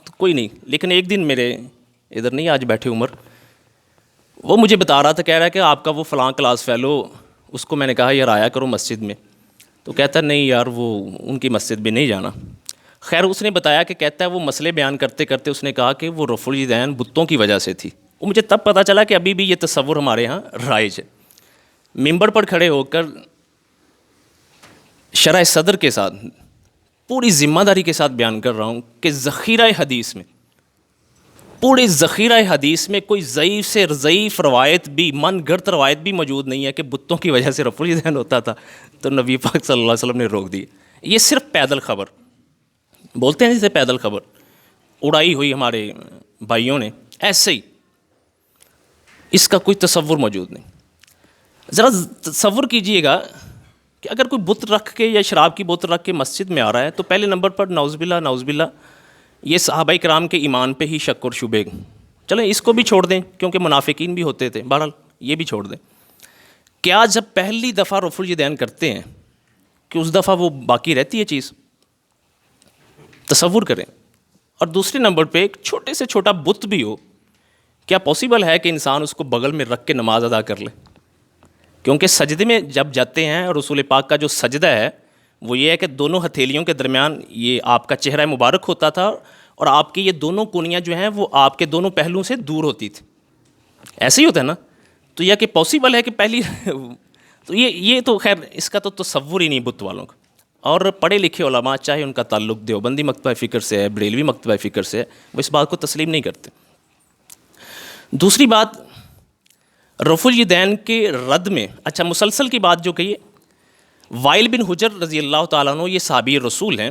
کوئی نہیں. لیکن ایک دن میرے ادھر نہیں آج بیٹھے عمر, وہ مجھے بتا رہا تھا, کہہ رہا ہے کہ آپ کا وہ فلاں کلاس فیلو, اس کو میں نے کہا یار آیا کرو مسجد میں, تو کہتا ہے نہیں یار وہ ان کی مسجد میں نہیں جانا. خیر اس نے بتایا کہ کہتا ہے وہ مسئلے بیان کرتے کرتے اس نے کہا کہ وہ رفع الیدین بتوں کی وجہ سے تھی. وہ مجھے تب پتہ چلا کہ ابھی بھی یہ تصور ہمارے ہاں رائج ہے. ممبر پر کھڑے ہو کر شرح صدر کے ساتھ پوری ذمہ داری کے ساتھ بیان کر رہا ہوں کہ ذخیرہ حدیث میں, پورے ذخیرہ حدیث میں کوئی ضعیف سے ضعیف روایت بھی, من گھڑت روایت بھی موجود نہیں ہے کہ بتوں کی وجہ سے رفع الیدین ہوتا تھا تو نبی پاک صلی اللہ علیہ وسلم نے روک دی. یہ صرف پیدل خبر بولتے ہیں, جسے پیدل خبر اڑائی ہوئی ہمارے بھائیوں نے, ایسے ہی اس کا کوئی تصور موجود نہیں. ذرا تصور کیجئے گا کہ اگر کوئی بت رکھ کے یا شراب کی بوتل رکھ کے مسجد میں آ رہا ہے, تو پہلے نمبر پر نعوذ باللہ یہ صحابہ کرام کے ایمان پہ ہی شک اور شبہ. چلیں اس کو بھی چھوڑ دیں کیونکہ منافقین بھی ہوتے تھے, بہرحال یہ بھی چھوڑ دیں. کیا جب پہلی دفعہ رفع الیدین کرتے ہیں کہ اس دفعہ وہ باقی رہتی ہے چیز؟ تصور کریں. اور دوسرے نمبر پہ ایک چھوٹے سے چھوٹا بت بھی ہو, کیا پاسبل ہے کہ انسان اس کو بغل میں رکھ کے نماز ادا کر لے؟ کیونکہ سجدے میں جب جاتے ہیں, اور رسول پاک کا جو سجدہ ہے وہ یہ ہے کہ دونوں ہتھیلیوں کے درمیان یہ آپ کا چہرہ مبارک ہوتا تھا, اور آپ کی یہ دونوں کونیاں جو ہیں وہ آپ کے دونوں پہلوؤں سے دور ہوتی تھی. ایسے ہی ہوتا ہے نا. تو یہ کہ پاسبل ہے کہ پہلی تو یہ تو خیر اس کا تو تصور ہی نہیں بت والوں کا. اور پڑھے لکھے علماء, چاہے ان کا تعلق دیوبندی مکتبہ فکر سے ہے, بریلوی مکتبہ فکر سے ہے, وہ اس بات کو تسلیم نہیں کرتے. دوسری بات, رفع الیدین کے رد میں, اچھا مسلسل کی بات جو کہی, وائل بن حجر رضی اللہ تعالیٰ عنہ یہ صحابی رسول ہیں,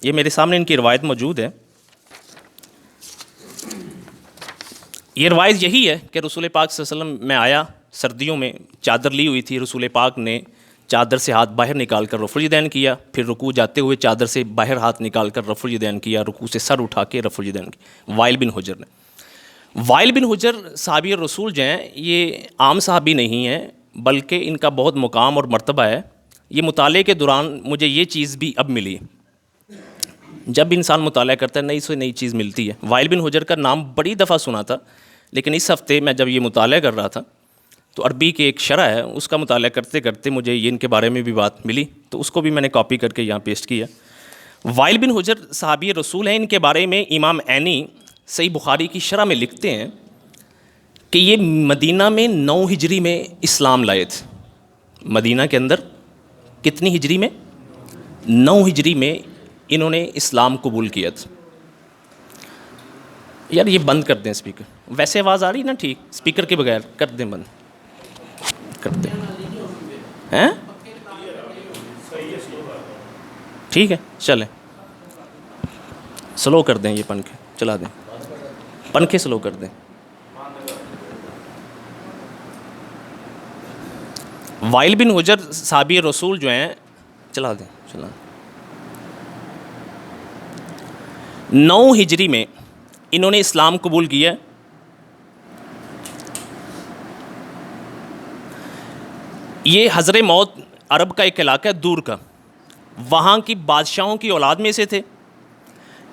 یہ میرے سامنے ان کی روایت موجود ہے. یہ روایت یہی ہے کہ رسول پاک صلی اللہ علیہ وسلم میں آیا سردیوں میں, چادر لی ہوئی تھی, رسول پاک نے چادر سے ہاتھ باہر نکال کر رفع الیدین کیا, پھر رکوع جاتے ہوئے چادر سے باہر ہاتھ نکال کر رفع الیدین کیا, رکوع سے سر اٹھا کے رفع الیدین کی. وائل بن حجر نے. وائل بن حجر صحابی رسول جو ہیں یہ عام صحابی نہیں ہیں, بلکہ ان کا بہت مقام اور مرتبہ ہے. یہ مطالعے کے دوران مجھے یہ چیز بھی اب ملی, جب انسان مطالعہ کرتا ہے نئی سے نئی چیز ملتی ہے. وائل بن حجر کا نام بڑی دفعہ سنا تھا, لیکن اس ہفتے میں جب یہ مطالعہ کر رہا تھا تو عربی کی ایک شرح ہے, اس کا مطالعہ کرتے کرتے مجھے یہ ان کے بارے میں بھی بات ملی, تو اس کو بھی میں نے کاپی کر کے یہاں پیسٹ کیا. وائل بن حجر صحابی رسول ہیں. ان کے بارے میں امام عینی صحیح بخاری کی شرح میں لکھتے ہیں کہ یہ مدینہ میں 9 ہجری میں اسلام لائے تھے. مدینہ کے اندر کتنی ہجری میں؟ 9 ہجری میں انہوں نے اسلام قبول کیا تھا. یار یہ بند کر دیں اسپیکر, ویسے آواز آ رہی نا ٹھیک, اسپیکر کے بغیر کر دیں, بند کر دیں. ہیں ٹھیک ہے چلیں, سلو کر دیں, یہ پنکھے چلا دیں, پنکھے سلو کر دیں. وائل بن حجر صحابی رسول جو ہیں, چلا دیں, 9 ہجری میں انہوں نے اسلام قبول کیا. یہ حضر موت عرب کا ایک علاقہ ہے دور کا, وہاں کی بادشاہوں کی اولاد میں سے تھے,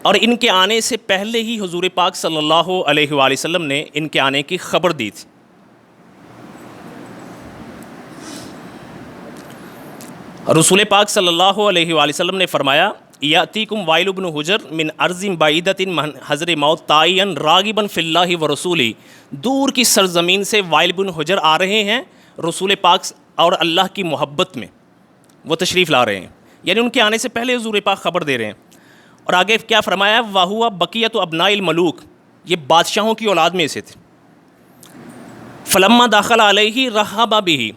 اور ان کے آنے سے پہلے ہی حضور پاک صلی اللہ علیہ وآلہ وسلم نے ان کے آنے کی خبر دی تھی. رسول پاک صلی اللہ علیہ وآلہ وسلم نے فرمایا, یاتیکم وائل بن حجر من ارض بعیدۃ من حضر موت طائعا راغبا فی اللہ ورسولہ. دور کی سرزمین سے وائل بن حجر آ رہے ہیں رسول پاک اور اللہ کی محبت میں وہ تشریف لا رہے ہیں, یعنی ان کے آنے سے پہلے حضور پاک خبر دے رہے ہیں. اور آگے کیا فرمایا, وَهُوَ بَقِيَّةُ أَبْنَاءِ الْمَلُوكِ, یہ بادشاہوں کی اولاد میں سے تھے. فَلَمَّا دَخَلَ عَلَيْهِ رَحَّبَ بِهِ,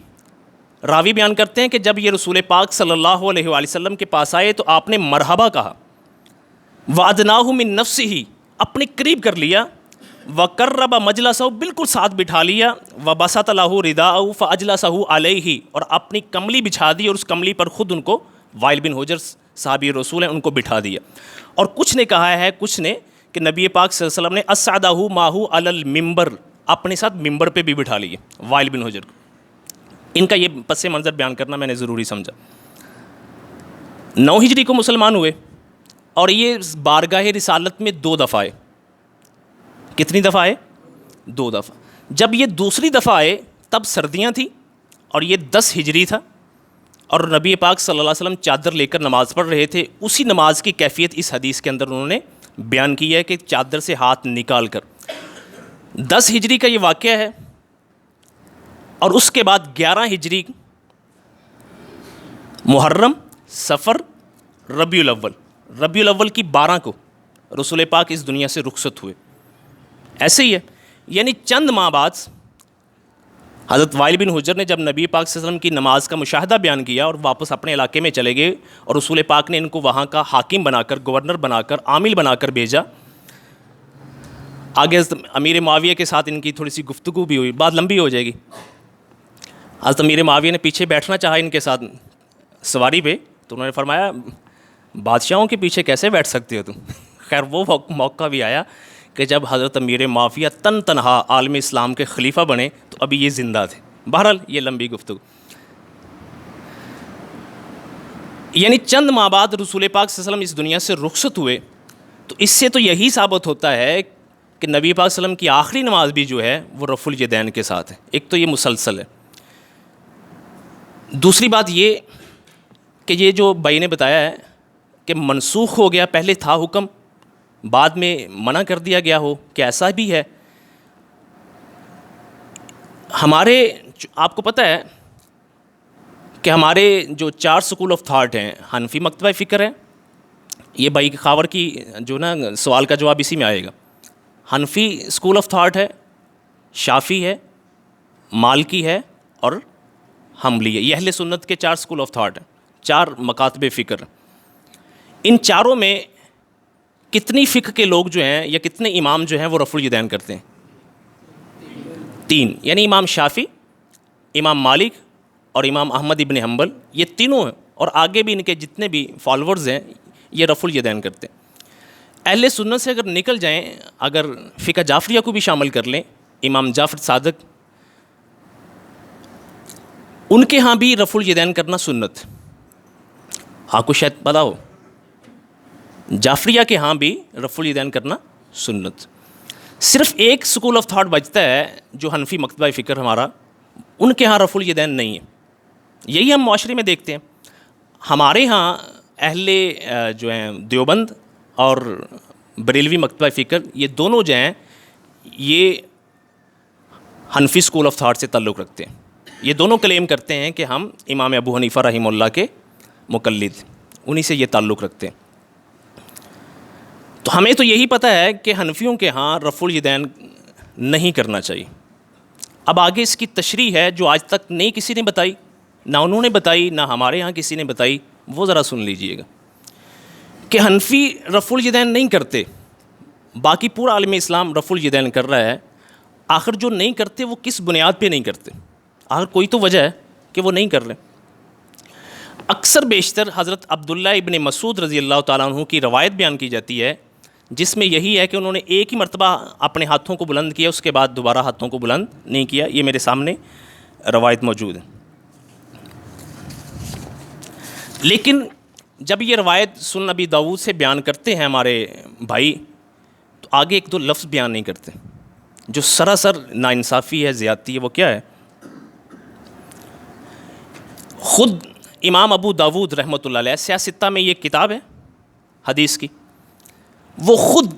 راوی بیان کرتے ہیں کہ جب یہ رسول پاک صلی اللہ علیہ وآلہ وسلم کے پاس آئے تو آپ نے مرحبا کہا. وَأَدْنَاهُ مِن نَفْسِهِ, اپنے قریب کر لیا. وَقَرَّبَ مَجْلَسَهُ, بالکل ساتھ بٹھا لیا. وَبَسَطَ لَهُ رِدَاءَهُ فَأَجْلَسَهُ عَلَيْهِ, اور اپنی کملی بچھا دی اور اس کملی پر خود ان کو, وائل بن حجر صحابی رسول ہیں, ان کو بٹھا دیا. اور کچھ نے کہا ہے, کچھ نے کہ نبی پاک صلی اللہ علیہ وسلم نے اسعدہ ماہو علی المنبر, اپنے ساتھ ممبر پہ بھی بٹھا لیے وائل بن حجر کو. ان کا یہ پس منظر بیان کرنا میں نے ضروری سمجھا. 9 ہجری کو مسلمان ہوئے, اور یہ بارگاہ رسالت میں 2 دفعہ آئے. کتنی دفعہ آئے؟ 2 دفعہ. جب یہ دوسری دفعہ آئے تب سردیاں تھیں, اور یہ 10 ہجری تھا, اور نبی پاک صلی اللہ علیہ وسلم چادر لے کر نماز پڑھ رہے تھے. اسی نماز کی کیفیت اس حدیث کے اندر انہوں نے بیان کی ہے کہ چادر سے ہاتھ نکال کر. 10 ہجری کا یہ واقعہ ہے, اور اس کے بعد 11 ہجری محرم, صفر, ربیع الاول, ربیع الاول کی 12 کو رسول پاک اس دنیا سے رخصت ہوئے. ایسے ہی ہے, یعنی چند ماہ بعد حضرت وائل بن حجر نے جب نبی پاک صلی اللہ علیہ وسلم کی نماز کا مشاہدہ بیان کیا اور واپس اپنے علاقے میں چلے گئے, اور رسول پاک نے ان کو وہاں کا حاکم بنا کر, گورنر بنا کر, عامل بنا کر بھیجا. آگے امیر معاویہ کے ساتھ ان کی تھوڑی سی گفتگو بھی ہوئی, بات لمبی ہو جائے گی. حضرت امیر معاویہ نے پیچھے بیٹھنا چاہا ان کے ساتھ سواری پہ, تو انہوں نے فرمایا بادشاہوں کے پیچھے کیسے بیٹھ سکتے ہو تم. خیر وہ موقع بھی آیا کہ جب حضرت امیر معاویہ تنہا عالم اسلام کے خلیفہ بنے تو ابھی یہ زندہ تھے. بہرحال یہ لمبی گفتگو. یعنی چند ماہ بعد رسول پاک صلی اللہ علیہ وسلم اس دنیا سے رخصت ہوئے، تو اس سے تو یہی ثابت ہوتا ہے کہ نبی پاک صلی اللہ علیہ وسلم کی آخری نماز بھی جو ہے وہ رفع الیدین کے ساتھ ہے. ایک تو یہ مسلسل ہے. دوسری بات یہ کہ یہ جو بھائی نے بتایا ہے کہ منسوخ ہو گیا، پہلے تھا حکم بعد میں منع کر دیا گیا ہو، کہ ایسا بھی ہے. ہمارے آپ کو پتہ ہے کہ ہمارے جو 4 سکول آف تھاٹ ہیں، حنفی مکتبہ فکر ہے، یہ بھائی خاور کی جو نا سوال کا جواب اسی میں آئے گا. حنفی سکول آف تھاٹ ہے، شافی ہے، مالکی ہے اور حنبلی ہے. یہ اہل سنت کے 4 سکول آف تھاٹ ہیں، 4 مکاتب فکر. ان چاروں میں کتنی فقہ کے لوگ جو ہیں یا کتنے امام جو ہیں وہ رفع الیدین کرتے ہیں؟ 3. یعنی امام شافی، امام مالک اور امام احمد ابن حنبل، یہ تینوں ہیں، اور آگے بھی ان کے جتنے بھی فالورز ہیں یہ رفع الیدین کرتے ہیں. اہل سنت سے اگر نکل جائیں، اگر فقہ جعفریہ کو بھی شامل کر لیں، امام جعفر صادق، ان کے ہاں بھی رفع الیدین کرنا سنت. آپ کو شاید پتہ ہو، جعفریہ کے ہاں بھی رفع الیدین کرنا سنت. صرف ایک سکول آف تھاٹ بچتا ہے جو حنفی مکتبہ فکر ہمارا، ان کے ہاں رفع الیدین نہیں ہے. یہی ہم معاشرے میں دیکھتے ہیں. ہمارے ہاں اہل جو ہیں دیوبند اور بریلوی مکتبہ فکر، یہ دونوں جو ہیں یہ حنفی سکول آف تھاٹ سے تعلق رکھتے ہیں. یہ دونوں کلیم کرتے ہیں کہ ہم امام ابو حنیفہ رحمہ اللہ کے مقلد، انہی سے یہ تعلق رکھتے ہیں. تو ہمیں تو یہی پتہ ہے کہ حنفیوں کے ہاں رفع الیدین نہیں کرنا چاہیے. اب آگے اس کی تشریح ہے جو آج تک نہیں کسی نے بتائی، نہ انہوں نے بتائی نہ ہمارے ہاں کسی نے بتائی، وہ ذرا سن لیجئے گا کہ حنفی رفع الیدین نہیں کرتے، باقی پورا عالم اسلام رفع الیدین کر رہا ہے. آخر جو نہیں کرتے وہ کس بنیاد پہ نہیں کرتے؟ آخر کوئی تو وجہ ہے کہ وہ نہیں کر رہے. اکثر بیشتر حضرت عبداللہ ابن مسعود رضی اللہ تعالیٰ عنہ کی روایت بیان کی جاتی ہے، جس میں یہی ہے کہ انہوں نے ایک ہی مرتبہ اپنے ہاتھوں کو بلند کیا، اس کے بعد دوبارہ ہاتھوں کو بلند نہیں کیا. یہ میرے سامنے روایت موجود ہے. لیکن جب یہ روایت سنن ابی داؤد سے بیان کرتے ہیں ہمارے بھائی، تو آگے ایک دو لفظ بیان نہیں کرتے جو سراسر ناانصافی ہے، زیادتی ہے. وہ کیا ہے؟ خود امام ابو داؤد رحمۃ اللہ علیہ سیاستہ میں یہ کتاب ہے حدیث کی، وہ خود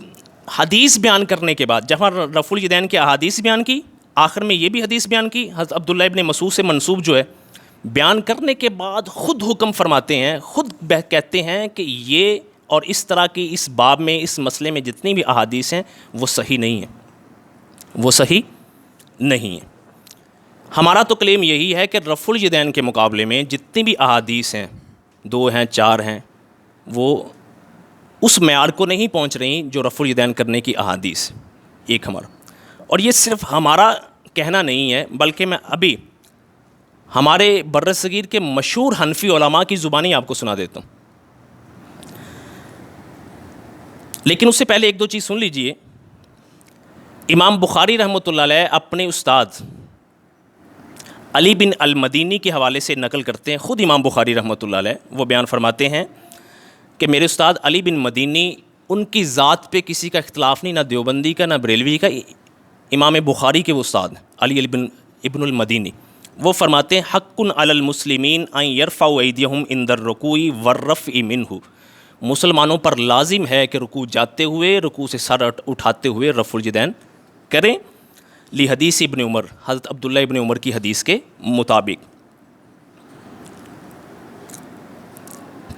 حدیث بیان کرنے کے بعد جہاں رفع الیدین کی احادیث بیان کی، آخر میں یہ بھی حدیث بیان کی حضرت عبداللہ ابن مسعود سے منسوب جو ہے، بیان کرنے کے بعد خود حکم فرماتے ہیں، خود کہتے ہیں کہ یہ اور اس طرح کی اس باب میں، اس مسئلے میں جتنی بھی احادیث ہیں وہ صحیح نہیں ہیں، وہ صحیح نہیں ہیں. ہمارا تو کلیم یہی ہے کہ رفع الیدین کے مقابلے میں جتنی بھی احادیث ہیں، 2 ہیں 4 ہیں، وہ اس معیار کو نہیں پہنچ رہی جو رفع الیدین کرنے کی احادیث. ایک ہمارا، اور یہ صرف ہمارا کہنا نہیں ہے، بلکہ میں ابھی ہمارے برصغیر کے مشہور حنفی علماء کی زبانی آپ کو سنا دیتا ہوں. لیکن اس سے پہلے ایک دو چیز سن لیجئے. امام بخاری رحمۃ اللہ علیہ اپنے استاد علی بن المدینی کے حوالے سے نقل کرتے ہیں. خود امام بخاری رحمۃ اللہ علیہ وہ بیان فرماتے ہیں کہ میرے استاد علی بن مدینی، ان کی ذات پہ کسی کا اختلاف نہیں، نہ دیوبندی کا نہ بریلوی کا، امام بخاری کے وہ استاد علی ابن المدینی. وہ فرماتے ہیں حق علی المسلمین ان یرفعوا ایدیہم عند الرکوع والرفع منہ، مسلمانوں پر لازم ہے کہ رکوع جاتے ہوئے، رکوع سے سر اٹھاتے ہوئے رفع الیدین کریں، لحدیث ابن عمر، حضرت عبداللہ ابن عمر کی حدیث کے مطابق.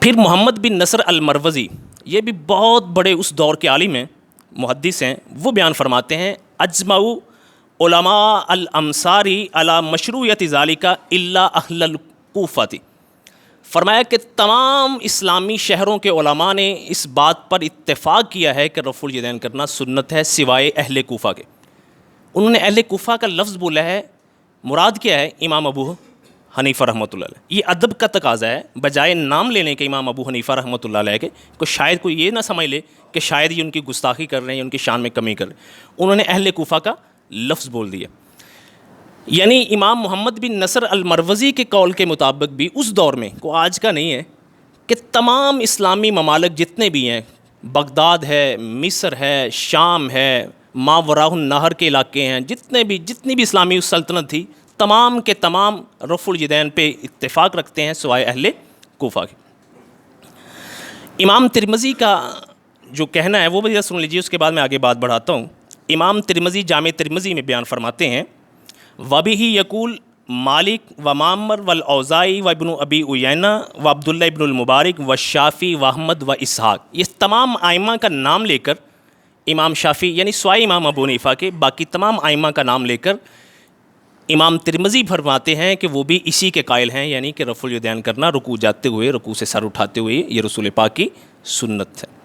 پھر محمد بن نصر المروزی، یہ بھی بہت بڑے اس دور کے عالم ہیں، محدث ہیں، وہ بیان فرماتے ہیں اجمعوا علماء الامصاری علی مشروعیت ذالک الا اہل الکوفہ. فرمایا کہ تمام اسلامی شہروں کے علماء نے اس بات پر اتفاق کیا ہے کہ رفع الیدین کرنا سنت ہے، سوائے اہل کوفہ کے. انہوں نے اہل کوفہ کا لفظ بولا ہے، مراد کیا ہے؟ امام ابو حنیفہ رحمۃ اللہ علیہ. یہ ادب کا تقاضا ہے، بجائے نام لینے کے امام ابو حنیفہ رحمۃ اللہ علیہ کے کو شاید کوئی یہ نہ سمجھ لے کہ شاید یہ ان کی گستاخی کر رہے ہیں یا ان کی شان میں کمی کر رہے ہیں. انہوں نے اہل کوفہ کا لفظ بول دیا. یعنی امام محمد بن نصر المروزی کے قول کے مطابق بھی اس دور میں، کو آج کا نہیں ہے، کہ تمام اسلامی ممالک جتنے بھی ہیں، بغداد ہے، مصر ہے، شام ہے، ماوراء النہر کے علاقے ہیں، جتنی بھی اسلامی سلطنت تھی، تمام کے تمام رفع الیدین پہ اتفاق رکھتے ہیں سوائے اہل کوفہ کے۔ امام ترمذی کا جو کہنا ہے وہ بھی سن لیجیے، اس کے بعد میں آگے بات بڑھاتا ہوں۔ امام ترمذی جامع ترمذی میں بیان فرماتے ہیں، وَبِهِ یقول مالک و معمر والاوزاعی و ابن ابی عیینہ و عبداللہ ابن المبارک و شافعی و احمد و اسحاق، یہ تمام ائمہ کا نام لے کر امام شافعی یعنی سوائے امام ابو حنیفہ کے باقی تمام ائمہ کا نام لے کر امام ترمذی فرماتے ہیں کہ وہ بھی اسی کے قائل ہیں، یعنی کہ رفع الیدین کرنا رکوع جاتے ہوئے، رکوع سے سر اٹھاتے ہوئے، یہ رسول پاک کی سنت ہے۔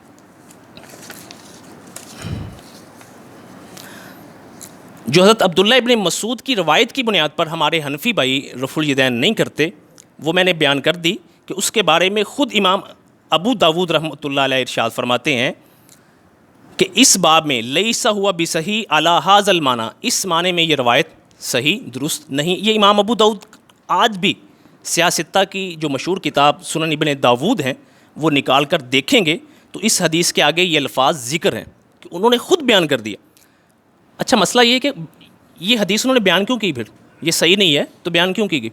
جو حضرت عبداللہ ابن مسعود کی روایت کی بنیاد پر ہمارے حنفی بھائی رفع الیدین نہیں کرتے، وہ میں نے بیان کر دی کہ اس کے بارے میں خود امام ابو داود رحمۃ اللہ علیہ ارشاد فرماتے ہیں کہ اس باب میں لیسا ہوا بصحیح علی ھذا المعنی، اس معنی میں یہ روایت صحیح درست نہیں۔ یہ امام ابو داود آج بھی سیاستہ کی جو مشہور کتاب سنن ابن داود ہیں وہ نکال کر دیکھیں گے تو اس حدیث کے آگے یہ الفاظ ذکر ہیں کہ انہوں نے خود بیان کر دیا۔ اچھا مسئلہ یہ کہ یہ حدیث انہوں نے بیان کیوں کی؟ پھر یہ صحیح نہیں ہے تو بیان کیوں کی گئی؟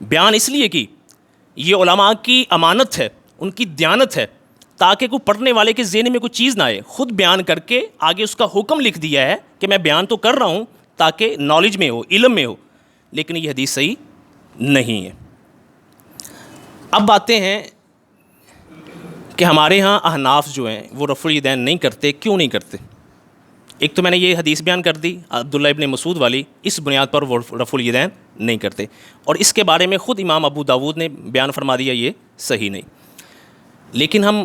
بیان اس لیے کی یہ علماء کی امانت ہے، ان کی دیانت ہے، تاکہ کوئی پڑھنے والے کے ذہن میں کوئی چیز نہ آئے، خود بیان کر کے آگے اس کا حکم لکھ دیا ہے کہ میں بیان تو کر رہا ہوں تاکہ نالج میں ہو، علم میں ہو، لیکن یہ حدیث صحیح نہیں ہے۔ اب باتیں ہیں کہ ہمارے ہاں احناف جو ہیں وہ رفع الیدین نہیں کرتے، کیوں نہیں کرتے؟ ایک تو میں نے یہ حدیث بیان کر دی عبداللہ ابن مسعود والی، اس بنیاد پر وہ رفع الیدین نہیں کرتے، اور اس کے بارے میں خود امام ابو داود نے بیان فرما دیا یہ صحیح نہیں۔ لیکن ہم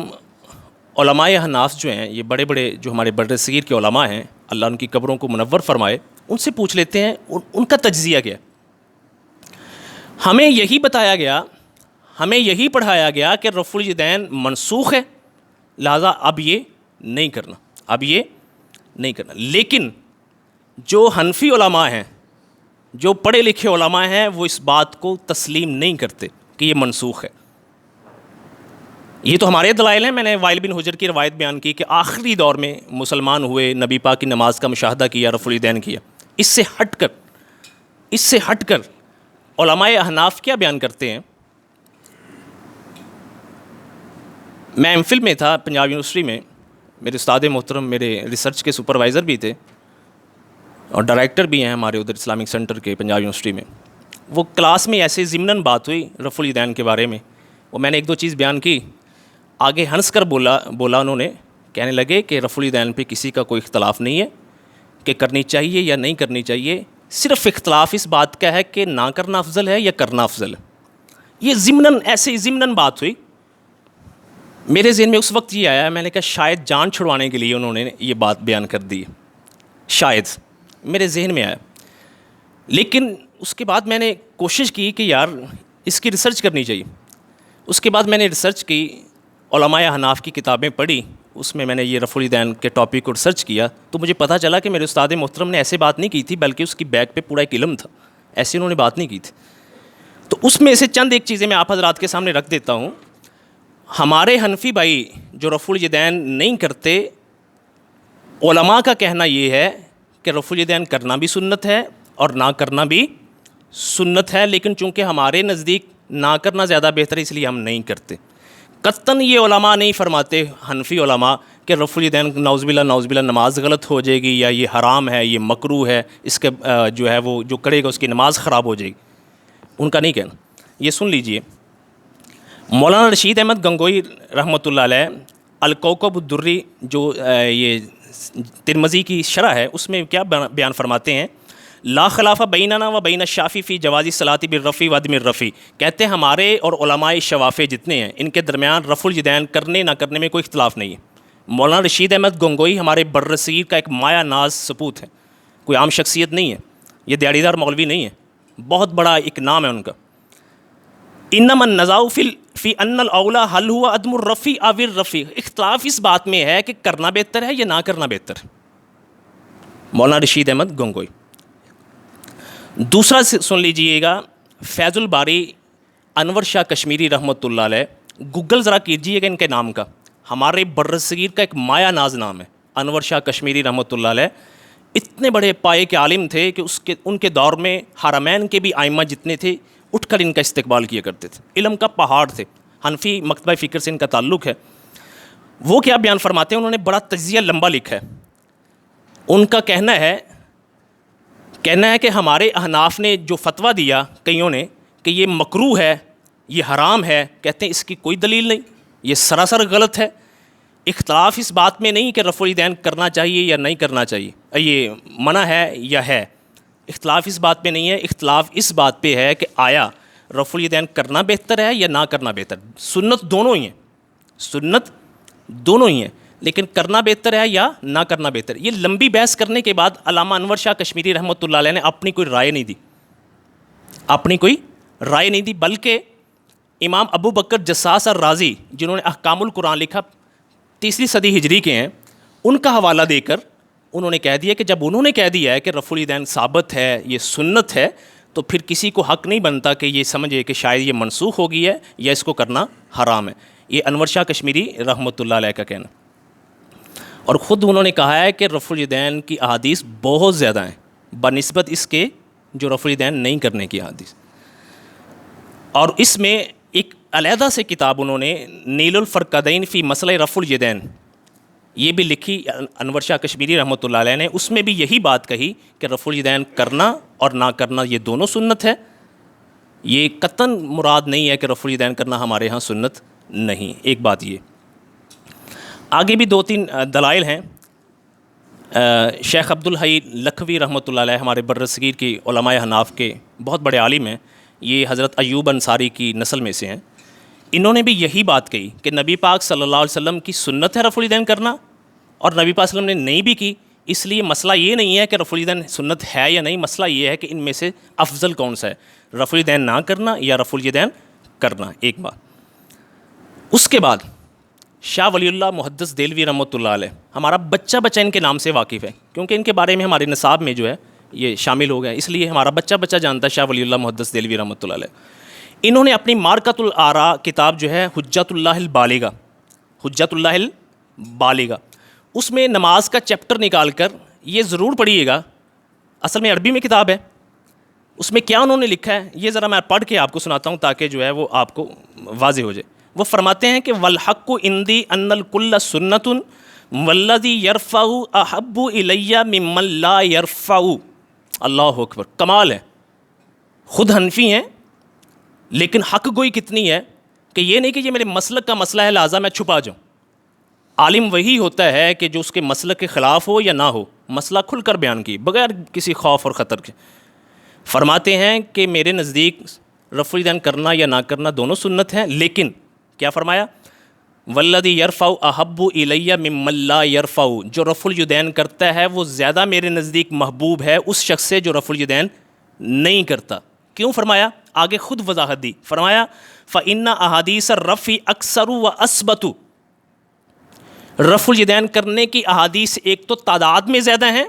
علماء احناف جو ہیں، یہ بڑے بڑے جو ہمارے بر صغیر کے علماء ہیں، اللہ ان کی قبروں کو منور فرمائے، ان سے پوچھ لیتے ہیں ان کا تجزیہ کیا ہے۔ ہمیں یہی بتایا گیا، ہمیں یہی پڑھایا گیا کہ رفع الیدین منسوخ ہے، لہٰذا اب یہ نہیں کرنا، اب یہ نہیں کرنا۔ لیکن جو حنفی علماء ہیں، جو پڑھے لکھے علماء ہیں، وہ اس بات کو تسلیم نہیں کرتے کہ یہ منسوخ ہے۔ یہ تو ہمارے دلائل ہیں، میں نے وائل بن حجر کی روایت بیان کی کہ آخری دور میں مسلمان ہوئے، نبی پاک کی نماز کا مشاہدہ کیا، رفع الیدین کیا۔ اس سے ہٹ کر علماء احناف کیا بیان کرتے ہیں؟ میں ایم فل میں تھا پنجاب یونیورسٹی میں، میرے استاد محترم میرے ریسرچ کے سپروائزر بھی تھے اور ڈائریکٹر بھی ہیں ہمارے ادھر اسلامک سینٹر کے پنجاب یونیورسٹی میں۔ وہ کلاس میں ایسے ضمناً بات ہوئی رفع الیدین کے بارے میں، وہ میں نے ایک دو چیز بیان کی، آگے ہنس کر بولا انہوں نے، کہنے لگے کہ رفع الیدین پہ کسی کا کوئی اختلاف نہیں ہے کہ کرنی چاہیے یا نہیں کرنی چاہیے، صرف اختلاف اس بات کا ہے کہ نہ کرنا افضل ہے یا کرنا افضل ہے۔ یہ ضمناً بات ہوئی۔ میرے ذہن میں اس وقت یہ آیا، میں نے کہا شاید جان چھڑوانے کے لیے انہوں نے یہ بات بیان کر دی، شاید میرے ذہن میں آیا۔ لیکن اس کے بعد میں نے کوشش کی کہ یار اس کی ریسرچ کرنی چاہیے۔ اس کے بعد میں نے ریسرچ کی، علماء احناف کی کتابیں پڑھی، اس میں نے یہ رفع الیدین کے ٹاپک کو ریسرچ کیا، تو مجھے پتہ چلا کہ میرے استاد محترم نے ایسے بات نہیں کی تھی، بلکہ اس کی بیک پہ پورا ایک علم تھا، ایسے انہوں نے بات نہیں کی تھی۔ تو اس میں سے چند ایک چیزیں میں آپ حضرات کے سامنے رکھ دیتا ہوں۔ ہمارے حنفی بھائی جو رفع الیدین نہیں کرتے، علماء کا کہنا یہ ہے کہ رفع الیدین کرنا بھی سنت ہے اور نہ کرنا بھی سنت ہے، لیکن چونکہ ہمارے نزدیک نہ کرنا زیادہ بہتر ہے، اس لیے ہم نہیں کرتے۔ قطعاً یہ علماء نہیں فرماتے، حنفی علماء، کہ رفع الیدین نعوذ باللہ نماز غلط ہو جائے گی یا یہ حرام ہے، یہ مکروہ ہے، اس کے جو ہے وہ جو کرے گا اس کی نماز خراب ہو جائے گی، ان کا نہیں کہنا۔ یہ سن لیجئے، مولانا رشید احمد گنگوئی رحمۃ اللہ علیہ الکوکب الدری جو یہ ترمذی کی شرح ہے، اس میں کیا بیان فرماتے ہیں؟ لا خلاف بیننا و بین الشافعی فی جواز الصلاۃ بالرفع و عدم الرفع، کہتے ہیں ہمارے اور علماء شوافع جتنے ہیں ان کے درمیان رفع الیدین کرنے نہ کرنے میں کوئی اختلاف نہیں ہے۔ مولانا رشید احمد گنگوئی ہمارے برصغیر کا ایک مایہ ناز سپوت ہے، کوئی عام شخصیت نہیں ہے، یہ دیاڑی دار مولوی نہیں ہے، بہت بڑا ایک نام ہے ان کا۔ انما النزاع فی ان الاولی حل ہوا عدم الرفع او الرفع، اختلاف اس بات میں ہے کہ کرنا بہتر ہے یا نہ کرنا بہتر ہے، مولانا رشید احمد گنگوئی۔ دوسرا سن لیجئے گا، فیض الباری انور شاہ کشمیری رحمۃ اللہ علیہ گوگل ذرا کیجیے گا ان کے نام کا. ہمارے برصغیر کا ایک مایا ناز نام ہے, انور شاہ کشمیری رحمۃ اللہ علیہ. اتنے بڑے پائے کے عالم تھے کہ ان کے دور میں حرمین کے بھی ائمہ جتنے تھے اٹھ کر ان کا استقبال کیا کرتے تھے. علم کا پہاڑ تھے. حنفی مکتبہ فکر سے ان کا تعلق ہے. وہ کیا بیان فرماتے ہیں, انہوں نے بڑا تجزیہ لمبا لکھا ہے. ان کا کہنا ہے کہ ہمارے احناف نے جو فتویٰ دیا کئیوں نے کہ یہ مکروہ ہے, یہ حرام ہے, کہتے ہیں اس کی کوئی دلیل نہیں, یہ سراسر غلط ہے. اختلاف اس بات میں نہیں کہ رفع الیدین کرنا چاہیے یا نہیں کرنا چاہیے, یہ منع ہے یا ہے. اختلاف اس بات پہ نہیں ہے, اختلاف اس بات پہ ہے کہ آیا رفع الیدین کرنا بہتر ہے یا نہ کرنا بہتر. سنت دونوں ہی ہیں, سنت دونوں ہی ہیں, لیکن کرنا بہتر ہے یا نہ کرنا بہتر. یہ لمبی بحث کرنے کے بعد علامہ انور شاہ کشمیری رحمۃ اللہ علیہ نے اپنی کوئی رائے نہیں دی, اپنی کوئی رائے نہیں دی, بلکہ امام ابو بکر جساس الرازی جنہوں نے احکام القرآن لکھا 3 صدی ہجری کے ہیں, ان کا حوالہ دے کر انہوں نے کہہ دیا کہ جب انہوں نے کہہ دیا ہے کہ رفع الیدین ثابت ہے, یہ سنت ہے, تو پھر کسی کو حق نہیں بنتا کہ یہ سمجھے کہ شاید یہ منسوخ ہو گئی ہے یا اس کو کرنا حرام ہے. یہ انور شاہ کشمیری رحمۃ اللہ علیہ کا کہنا. اور خود انہوں نے کہا ہے کہ رفع الیدین کی احادیث بہت زیادہ ہیں بنسبت اس کے جو رفع الیدین نہیں کرنے کی احادیث. اور اس میں ایک علیحدہ سے کتاب انہوں نے نیل الفرقدین فی مسئلہ رفع الیدین یہ بھی لکھی انور شاہ کشمیری رحمۃ اللہ علیہ نے. اس میں بھی یہی بات کہی کہ رفع الیدین کرنا اور نہ کرنا یہ دونوں سنت ہے. یہ قطعاً مراد نہیں ہے کہ رفع الیدین کرنا ہمارے ہاں سنت نہیں. ایک بات یہ, آگے بھی 2-3 دلائل ہیں. شیخ عبدالحی لکھوی رحمۃ اللہ علیہ ہمارے برصغیر کی علماء حناف کے بہت بڑے عالم ہیں, یہ حضرت ایوب انصاری کی نسل میں سے ہیں. انہوں نے بھی یہی بات کہی کہ نبی پاک صلی اللہ علیہ وسلم کی سنت ہے رفع الیدین کرنا, اور نبی پاک صلی اللہ علیہ وسلم نے نہیں بھی کی. اس لیے مسئلہ یہ نہیں ہے کہ رفع الیدین سنت ہے یا نہیں, مسئلہ یہ ہے کہ ان میں سے افضل کون سا ہے, رفع الیدین نہ کرنا یا رفع الیدین کرنا. ایک بات. اس کے بعد شاہ ولی اللہ محدث دہلوی رحمۃ اللہ علیہ, ہمارا بچہ ان کے نام سے واقف ہے کیونکہ ان کے بارے میں ہمارے نصاب میں جو ہے یہ شامل ہو گیا, اس لیے ہمارا بچہ جانتا ہے شاہ ولی اللہ محدث دہلوی رحمۃ اللہ علیہ. انہوں نے اپنی مارکۃ الآراء کتاب جو ہے حجت اللہ البالغہ, اس میں نماز کا چیپٹر نکال کر یہ ضرور پڑھیے گا, اصل میں عربی میں کتاب ہے, اس میں کیا انہوں نے لکھا ہے یہ ذرا میں پڑھ کے آپ کو سناتا ہوں تاکہ جو ہے وہ آپ کو واضح ہو جائے. وہ فرماتے ہیں کہ والحق عندی ان الکل سنت والذی یرفع احب الی ممن لا یرفع. اللہ اکبر, کمال ہے. خود حنفی ہیں لیکن حق گوئی کتنی ہے کہ یہ نہیں کہ یہ میرے مسلک کا مسئلہ ہے لہٰذا میں چھپا جاؤں. عالم وہی ہوتا ہے کہ جو اس کے مسلک کے خلاف ہو یا نہ ہو, مسئلہ کھل کر بیان کی بغیر کسی خوف اور خطر کے. فرماتے ہیں کہ میرے نزدیک رفع الیدین کرنا یا نہ کرنا دونوں سنت ہیں, لیکن کیا فرمایا, والذی یرفع احب الی ممن لا یرفع, جو رفع الیدین کرتا ہے وہ زیادہ میرے نزدیک محبوب ہے اس شخص سے جو رفع الیدین نہیں کرتا. کیوں فرمایا, آگے خود وضاحت دی. فرمایا فإن احادیث الرفع اکثر و اثبت, رفع الیدین کرنے کی احادیث ایک تو تعداد میں زیادہ ہیں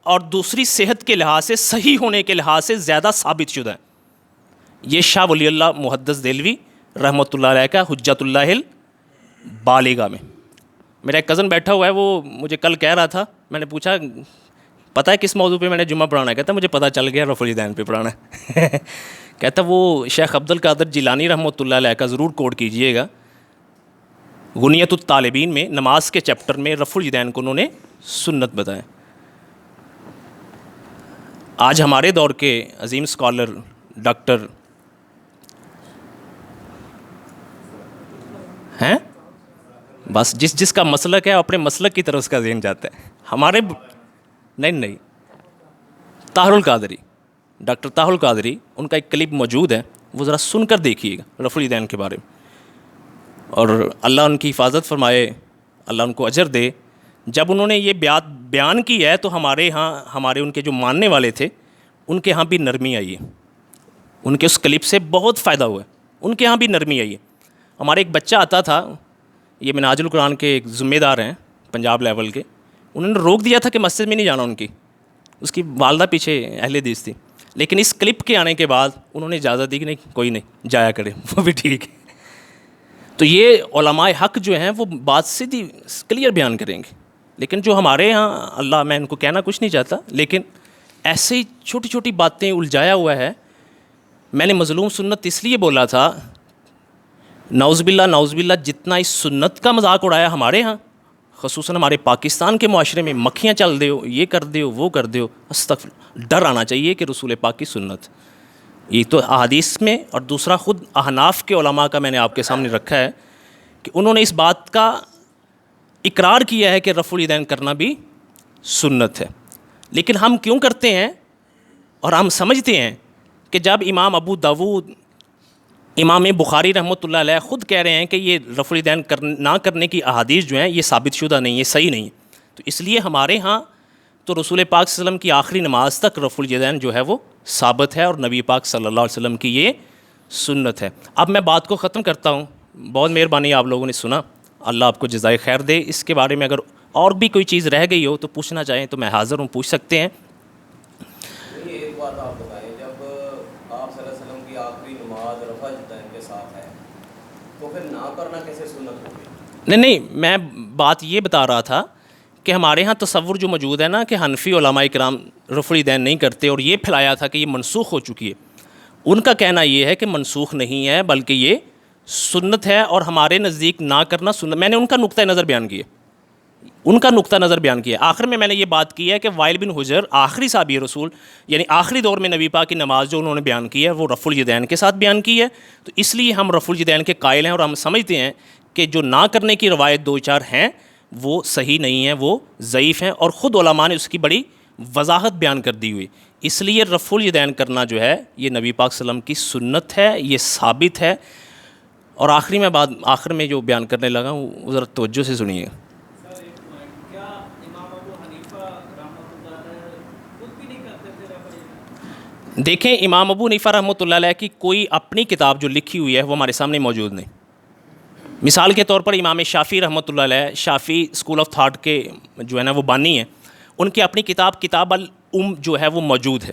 اور دوسری صحت کے لحاظ سے, صحیح ہونے کے لحاظ سے زیادہ ثابت شدہ ہیں. یہ شاہ ولی اللہ محدث دہلوی رحمۃ اللہ علیہ کا حجت اللہ البالغہ میں. میرا ایک کزن بیٹھا ہوا ہے, وہ مجھے کل کہہ رہا تھا, میں نے پوچھا پتہ ہے کس موضوع پہ میں نے جمعہ پڑھانا ہے, کہتا مجھے پتہ چل گیا رفع الیدین پہ پڑھانا ہے. کہتا وہ شیخ عبد القادر جیلانی رحمۃ اللہ علیہ کا ضرور کوٹ کیجئے گا, غنیۃ الطالبین میں نماز کے چیپٹر میں رفع الیدین کو انہوں نے سنت بتایا. آج ہمارے دور کے عظیم اسکالر ڈاکٹر ہیں, بس جس کا مسلک ہے اپنے مسلک کی طرف اس کا ذہن جاتا ہے. ہمارے نہیں طاہر القادری, ڈاکٹر طاہر القادری, ان کا ایک کلپ موجود ہے, وہ ذرا سن کر دیکھیے گا رفع الیدین کے بارے میں, اور اللہ ان کی حفاظت فرمائے, اللہ ان کو اجر دے. جب انہوں نے یہ بیان کی ہے تو ہمارے ان کے جو ماننے والے تھے ان کے ہاں بھی نرمی آئی ہے, ان کے اس کلپ سے بہت فائدہ ہوا ہے, ان کے ہاں بھی نرمی آئی ہے. ہمارے ایک بچہ آتا تھا, یہ منہاج القرآن کے ایک ذمہ دار ہیں پنجاب لیول کے, انہوں نے روک دیا تھا کہ مسجد میں نہیں جانا ان کی, اس کی والدہ پیچھے اہل حدیث تھی, لیکن اس کلپ کے آنے کے بعد انہوں نے اجازت دی کہ نہیں کوئی نہیں جایا کرے, وہ بھی ٹھیک ہے. تو یہ علماء حق جو ہیں وہ بات سیدھی کلیئر بیان کریں گے. لیکن جو ہمارے ہاں اللہ، میں ان کو کہنا کچھ نہیں چاہتا، لیکن ایسے ہی چھوٹی چھوٹی باتیں الجھایا ہوا ہے. میں نے مظلوم سنت اس لیے بولا تھا، نعوذ باللہ جتنا اس سنت کا مذاق اڑایا ہمارے ہاں، خصوصاً ہمارے پاکستان کے معاشرے میں، مکھیاں چل دے ہو، یہ کر دے ہو، وہ کر دے ہو، استغفر، ڈر آنا چاہیے کہ رسول پاک کی سنت، یہ تو احادیث میں، اور دوسرا خود احناف کے علماء کا میں نے آپ کے سامنے رکھا ہے کہ انہوں نے اس بات کا اقرار کیا ہے کہ رفع الیدین کرنا بھی سنت ہے. لیکن ہم کیوں کرتے ہیں، اور ہم سمجھتے ہیں کہ جب امام ابو داود، امام بخاری رحمۃ اللہ علیہ خود کہہ رہے ہیں کہ یہ رفع الیدین نہ کرنے کی احادیث جو ہیں یہ ثابت شدہ نہیں، یہ صحیح نہیں، تو اس لیے ہمارے ہاں تو رسول پاک صلی اللہ علیہ وسلم کی آخری نماز تک رفع الیدین جو ہے وہ ثابت ہے، اور نبی پاک صلی اللہ علیہ وسلم کی یہ سنت ہے. اب میں بات کو ختم کرتا ہوں. بہت مہربانی آپ لوگوں نے سنا، اللہ آپ کو جزائے خیر دے. اس کے بارے میں اگر اور بھی کوئی چیز رہ گئی ہو تو پوچھنا چاہیں تو میں حاضر ہوں، پوچھ سکتے ہیں. ایک بات آپ بتائیں، جب آپ صلی اللہ علیہ وسلم کی آخری نماز رفع الیدین کے ساتھ ہے تو پھر نہ کرنا کیسے سنت ہوگی؟ نہیں، میں بات یہ بتا رہا تھا کہ ہمارے ہاں تصور جو موجود ہے نا کہ حنفی علماء کرام رفع الیدین نہیں کرتے، اور یہ پھیلایا تھا کہ یہ منسوخ ہو چکی ہے. ان کا کہنا یہ ہے کہ منسوخ نہیں ہے بلکہ یہ سنت ہے، اور ہمارے نزدیک نہ کرنا سنت. میں نے ان کا نقطہ نظر بیان کیا، آخر میں نے یہ بات کی ہے کہ وائل بن حجر آخری صحابی رسول، یعنی آخری دور میں نبی پاک کی نماز جو انہوں نے بیان کی ہے وہ رفع الیدین کے ساتھ بیان کی ہے. تو اس لیے ہم رفع الیدین کے قائل ہیں، اور ہم سمجھتے ہیں کہ جو نہ کرنے کی روایت دو چار ہیں وہ صحیح نہیں ہیں، وہ ضعیف ہیں، اور خود علماء نے اس کی بڑی وضاحت بیان کر دی ہوئی. اس لیے رفع الیدین کرنا جو ہے یہ نبی پاک صلی اللہ علیہ وسلم کی سنت ہے، یہ ثابت ہے. اور آخر میں جو بیان کرنے لگا ہوں وہ ذرا توجہ سے سنیے. دیکھیں، امام ابو حنیفہ رحمۃ اللہ علیہ کی کوئی اپنی کتاب جو لکھی ہوئی ہے وہ ہمارے سامنے موجود نہیں. مثال کے طور پر امام شافعی رحمۃ اللہ علیہ، شافعی اسکول آف تھاٹ کے جو ہے نا وہ بانی ہیں، ان کی اپنی کتاب الام جو ہے وہ موجود ہے.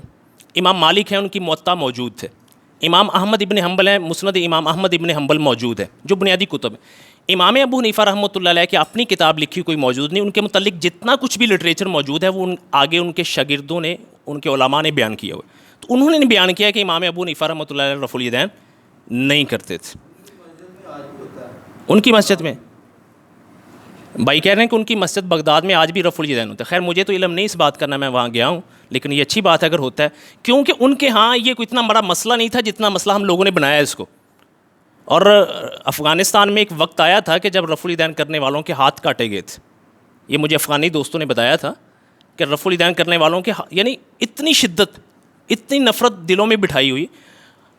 امام مالک ہیں، ان کی موطا موجود ہے. امام احمد ابن حنبل ہیں، مسند امام احمد ابن حنبل موجود ہے، جو بنیادی کتب ہے. امام ابو حنیفہ رحمۃ اللہ علیہ کی اپنی کتاب لکھی کوئی موجود نہیں. ان کے متعلق جتنا کچھ بھی لٹریچر موجود ہے وہ آگے ان کے شاگردوں نے، ان کے علماء نے بیان کیا ہوا. تو انہوں نے بیان کیا کہ امام ابو حنیفہ رحمۃ اللہ علیہ رفع الیدین نہیں کرتے تھے. ان کی مسجد میں بھائی کہہ رہے ہیں کہ ان کی مسجد بغداد میں آج بھی رفع الیدین ہوتا ہے. خیر مجھے تو علم نہیں اس بات کا، میں وہاں گیا ہوں، لیکن یہ اچھی بات ہے اگر ہوتا ہے، کیونکہ ان کے ہاں یہ کوئی اتنا بڑا مسئلہ نہیں تھا جتنا مسئلہ ہم لوگوں نے بنایا ہے اس کو. اور افغانستان میں ایک وقت آیا تھا کہ جب رفع الیدین کرنے والوں کے ہاتھ کاٹے گئے تھے. یہ مجھے افغانی دوستوں نے بتایا تھا کہ رفع الیدین کرنے والوں کے یعنی اتنی شدت، اتنی نفرت دلوں میں بٹھائی ہوئی.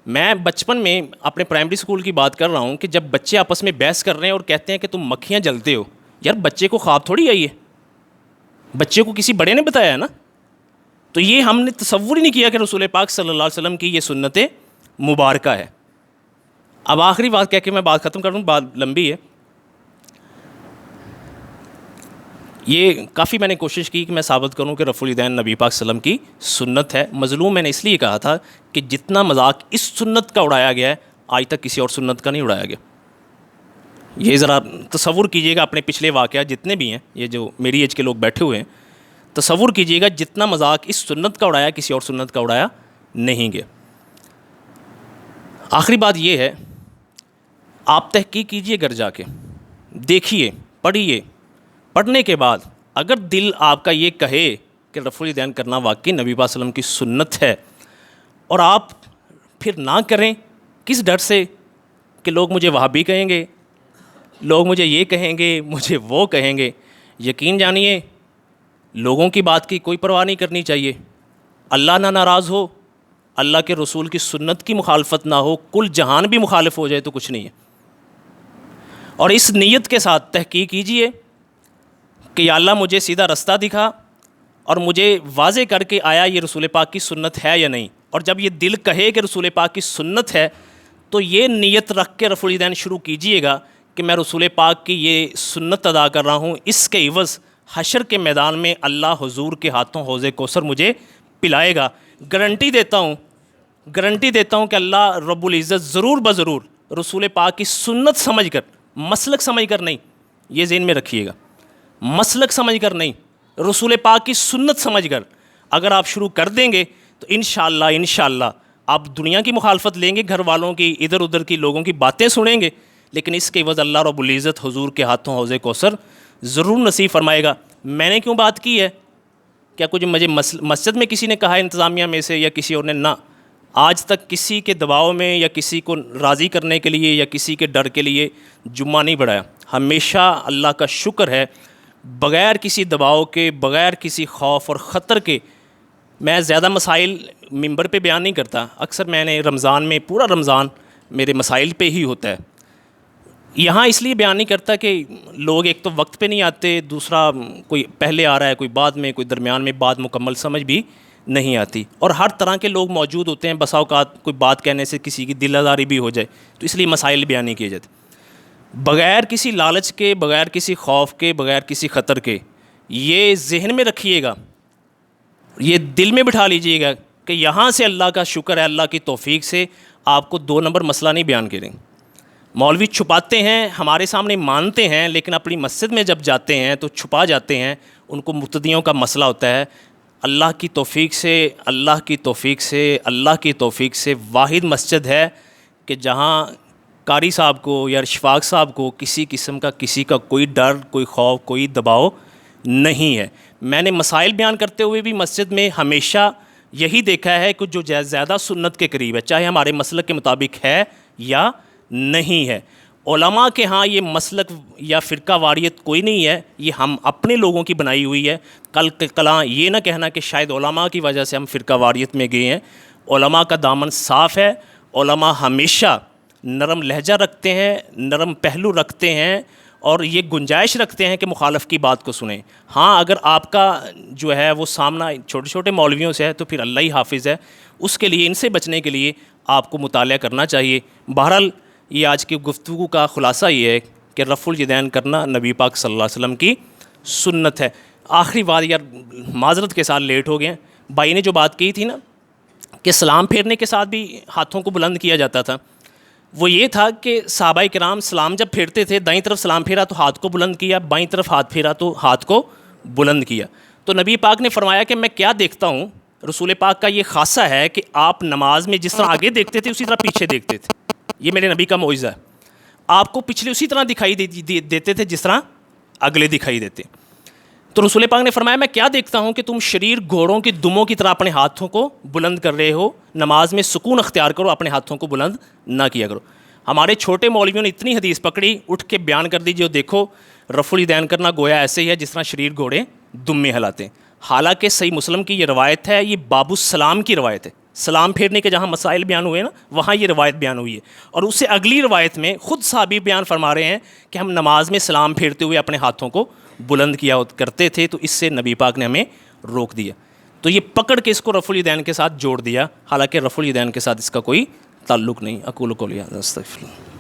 میں بچپن میں اپنے پرائمری اسکول کی بات کر رہا ہوں کہ جب بچے آپس میں بحث کر رہے ہیں اور کہتے ہیں کہ تم مکھیاں جلتے ہو، یار بچے کو خواب تھوڑی آئی ہے، بچے کو کسی بڑے نے بتایا ہے نا. تو یہ ہم نے تصور ہی نہیں کیا کہ رسول پاک صلی اللہ علیہ وسلم کی یہ سنت مبارکہ ہے. اب آخری بات کہہ کے میں بات ختم کر دوں، بات لمبی ہے. یہ کافی میں نے کوشش کی کہ میں ثابت کروں کہ رفع الیدین نبی پاک صلی اللہ علیہ وسلم کی سنت ہے. مظلوم میں نے اس لیے کہا تھا کہ جتنا مذاق اس سنت کا اڑایا گیا ہے آج تک کسی اور سنت کا نہیں اڑایا گیا. یہ ذرا تصور کیجئے گا، اپنے پچھلے واقعات جتنے بھی ہیں، یہ جو میری ایج کے لوگ بیٹھے ہوئے ہیں، تصور کیجئے گا جتنا مذاق اس سنت کا اڑایا کسی اور سنت کا اڑایا نہیں گیا. آخری بات یہ ہے، آپ تحقیق کیجئے گھر جا کے، دیکھیے، پڑھیے، پڑھنے کے بعد اگر دل آپ کا یہ کہے کہ رفع الیدین کرنا واقعی نبی پاک صلی اللہ علیہ وسلم کی سنت ہے، اور آپ پھر نہ کریں کس ڈر سے کہ لوگ مجھے وہابی کہیں گے، لوگ مجھے یہ کہیں گے، مجھے وہ کہیں گے، یقین جانیے لوگوں کی بات کی کوئی پرواہ نہیں کرنی چاہیے. اللہ نہ ناراض ہو، اللہ کے رسول کی سنت کی مخالفت نہ ہو، کل جہان بھی مخالف ہو جائے تو کچھ نہیں ہے. اور اس نیت کے ساتھ تحقیق کیجئے کہ یا اللہ مجھے سیدھا رستہ دکھا اور مجھے واضح کر کے آیا یہ رسول پاک کی سنت ہے یا نہیں. اور جب یہ دل کہے کہ رسول پاک کی سنت ہے تو یہ نیت رکھ کے رفع الیدین شروع کیجئے گا کہ میں رسول پاک کی یہ سنت ادا کر رہا ہوں، اس کے عوض حشر کے میدان میں اللہ حضور کے ہاتھوں حوض کوثر مجھے پلائے گا. گارنٹی دیتا ہوں کہ اللہ رب العزت ضرور بضرور رسول پاک کی سنت سمجھ کر مسلک سمجھ کر نہیں، یہ ذہن میں رکھیے گا، مسلک سمجھ کر نہیں، رسول پاک کی سنت سمجھ کر اگر آپ شروع کر دیں گے تو انشاءاللہ آپ دنیا کی مخالفت لیں گے، گھر والوں کی، ادھر ادھر کی لوگوں کی باتیں سنیں گے، لیکن اس کے عوض اللہ رب العزت حضور کے ہاتھوں حوض کوثر ضرور نصیب فرمائے گا۔ میں نے کیوں بات کی ہے؟ کیا کچھ مجھے مسجد میں کسی نے کہا ہے انتظامیہ میں سے یا کسی اور نے؟ نہ، آج تک کسی کے دباؤ میں یا کسی کو راضی کرنے کے لیے یا کسی کے ڈر کے لیے جمعہ نہیں پڑھایا۔ ہمیشہ اللہ کا شکر ہے بغیر کسی دباؤ کے، بغیر کسی خوف اور خطر کے۔ میں زیادہ مسائل ممبر پہ بیان نہیں کرتا، اکثر میں نے رمضان میں پورا رمضان میرے مسائل پہ ہی ہوتا ہے۔ یہاں اس لیے بیان نہیں کرتا کہ لوگ ایک تو وقت پہ نہیں آتے، دوسرا کوئی پہلے آ رہا ہے، کوئی بعد میں، کوئی درمیان میں، بات مکمل سمجھ بھی نہیں آتی، اور ہر طرح کے لوگ موجود ہوتے ہیں، بسا اوقات کوئی بات کہنے سے کسی کی دل آزاری بھی ہو جائے، تو اس لیے مسائل بیان نہیں کیے جاتے۔ بغیر کسی لالچ کے، بغیر کسی خوف کے، بغیر کسی خطر کے، یہ ذہن میں رکھیے گا، یہ دل میں بٹھا لیجئے گا کہ یہاں سے اللہ کا شکر ہے، اللہ کی توفیق سے آپ کو 2 نمبر مسئلہ نہیں بیان کریں۔ مولوی چھپاتے ہیں، ہمارے سامنے مانتے ہیں، لیکن اپنی مسجد میں جب جاتے ہیں تو چھپا جاتے ہیں، ان کو مبتدیوں کا مسئلہ ہوتا ہے۔ اللہ کی توفیق سے واحد مسجد ہے کہ جہاں قاری صاحب کو یا اشفاق صاحب کو کسی قسم کا، کسی کا کوئی ڈر، کوئی خوف، کوئی دباؤ نہیں ہے۔ میں نے مسائل بیان کرتے ہوئے بھی مسجد میں ہمیشہ یہی دیکھا ہے کہ جو زیادہ سنت کے قریب ہے، چاہے ہمارے مسلک کے مطابق ہے یا نہیں ہے۔ علماء کے ہاں یہ مسلک یا فرقہ واریت کوئی نہیں ہے، یہ ہم اپنے لوگوں کی بنائی ہوئی ہے۔ کل کلاں یہ نہ کہنا کہ شاید علماء کی وجہ سے ہم فرقہ واریت میں گئے ہیں۔ علماء کا دامن صاف ہے، علماء ہمیشہ نرم لہجہ رکھتے ہیں، نرم پہلو رکھتے ہیں، اور یہ گنجائش رکھتے ہیں کہ مخالف کی بات کو سنیں۔ ہاں، اگر آپ کا جو ہے وہ سامنا چھوٹے چھوٹے مولویوں سے ہے تو پھر اللہ ہی حافظ ہے، اس کے لیے، ان سے بچنے کے لیے آپ کو مطالعہ کرنا چاہیے۔ بہرحال یہ آج کی گفتگو کا خلاصہ یہ ہے کہ رفع الیدین کرنا نبی پاک صلی اللہ علیہ وسلم کی سنت ہے۔ آخری بات، یار معذرت کے ساتھ لیٹ ہو گئے ہیں، بھائی نے جو بات کی تھی نا کہ سلام پھیرنے کے ساتھ بھی ہاتھوں کو بلند کیا جاتا تھا، وہ یہ تھا کہ صحابہ کرام سلام جب پھیرتے تھے، دائیں طرف سلام پھیرا تو ہاتھ کو بلند کیا، بائیں طرف ہاتھ پھیرا تو ہاتھ کو بلند کیا۔ تو نبی پاک نے فرمایا کہ میں کیا دیکھتا ہوں، رسول پاک کا یہ خاصہ ہے کہ آپ نماز میں جس طرح آگے دیکھتے تھے اسی طرح پیچھے دیکھتے تھے۔ یہ میرے نبی کا معجزہ ہے، آپ کو پچھلے اسی طرح دکھائی دیتے تھے جس طرح اگلے دکھائی دیتے۔ تو رسول پاک نے فرمایا میں کیا دیکھتا ہوں کہ تم شریر گھوڑوں کی دموں کی طرح اپنے ہاتھوں کو بلند کر رہے ہو، نماز میں سکون اختیار کرو، اپنے ہاتھوں کو بلند نہ کیا کرو۔ ہمارے چھوٹے مولویوں نے اتنی حدیث پکڑی، اٹھ کے بیان کر دیجیے، دیکھو رفع الیدین کرنا گویا ایسے ہی ہے جس طرح شریر گھوڑے دم میں ہلاتے ہیں۔ حالانکہ صحیح مسلم کی یہ روایت ہے، یہ باب السلام کی روایت ہے، سلام پھیرنے کے جہاں مسائل بیان ہوئے نا وہاں یہ روایت بیان ہوئی ہے، اور اس سے اگلی روایت میں خود صحابی بیان فرما رہے ہیں کہ ہم نماز میں سلام پھیرتے ہوئے اپنے ہاتھوں کو بلند کیا کرتے تھے، تو اس سے نبی پاک نے ہمیں روک دیا۔ تو یہ پکڑ کے اس کو رفع الیدین کے ساتھ جوڑ دیا، حالانکہ رفع الیدین کے ساتھ اس کا کوئی تعلق نہیں۔ اقول قولی ھذا استغفر اللہ۔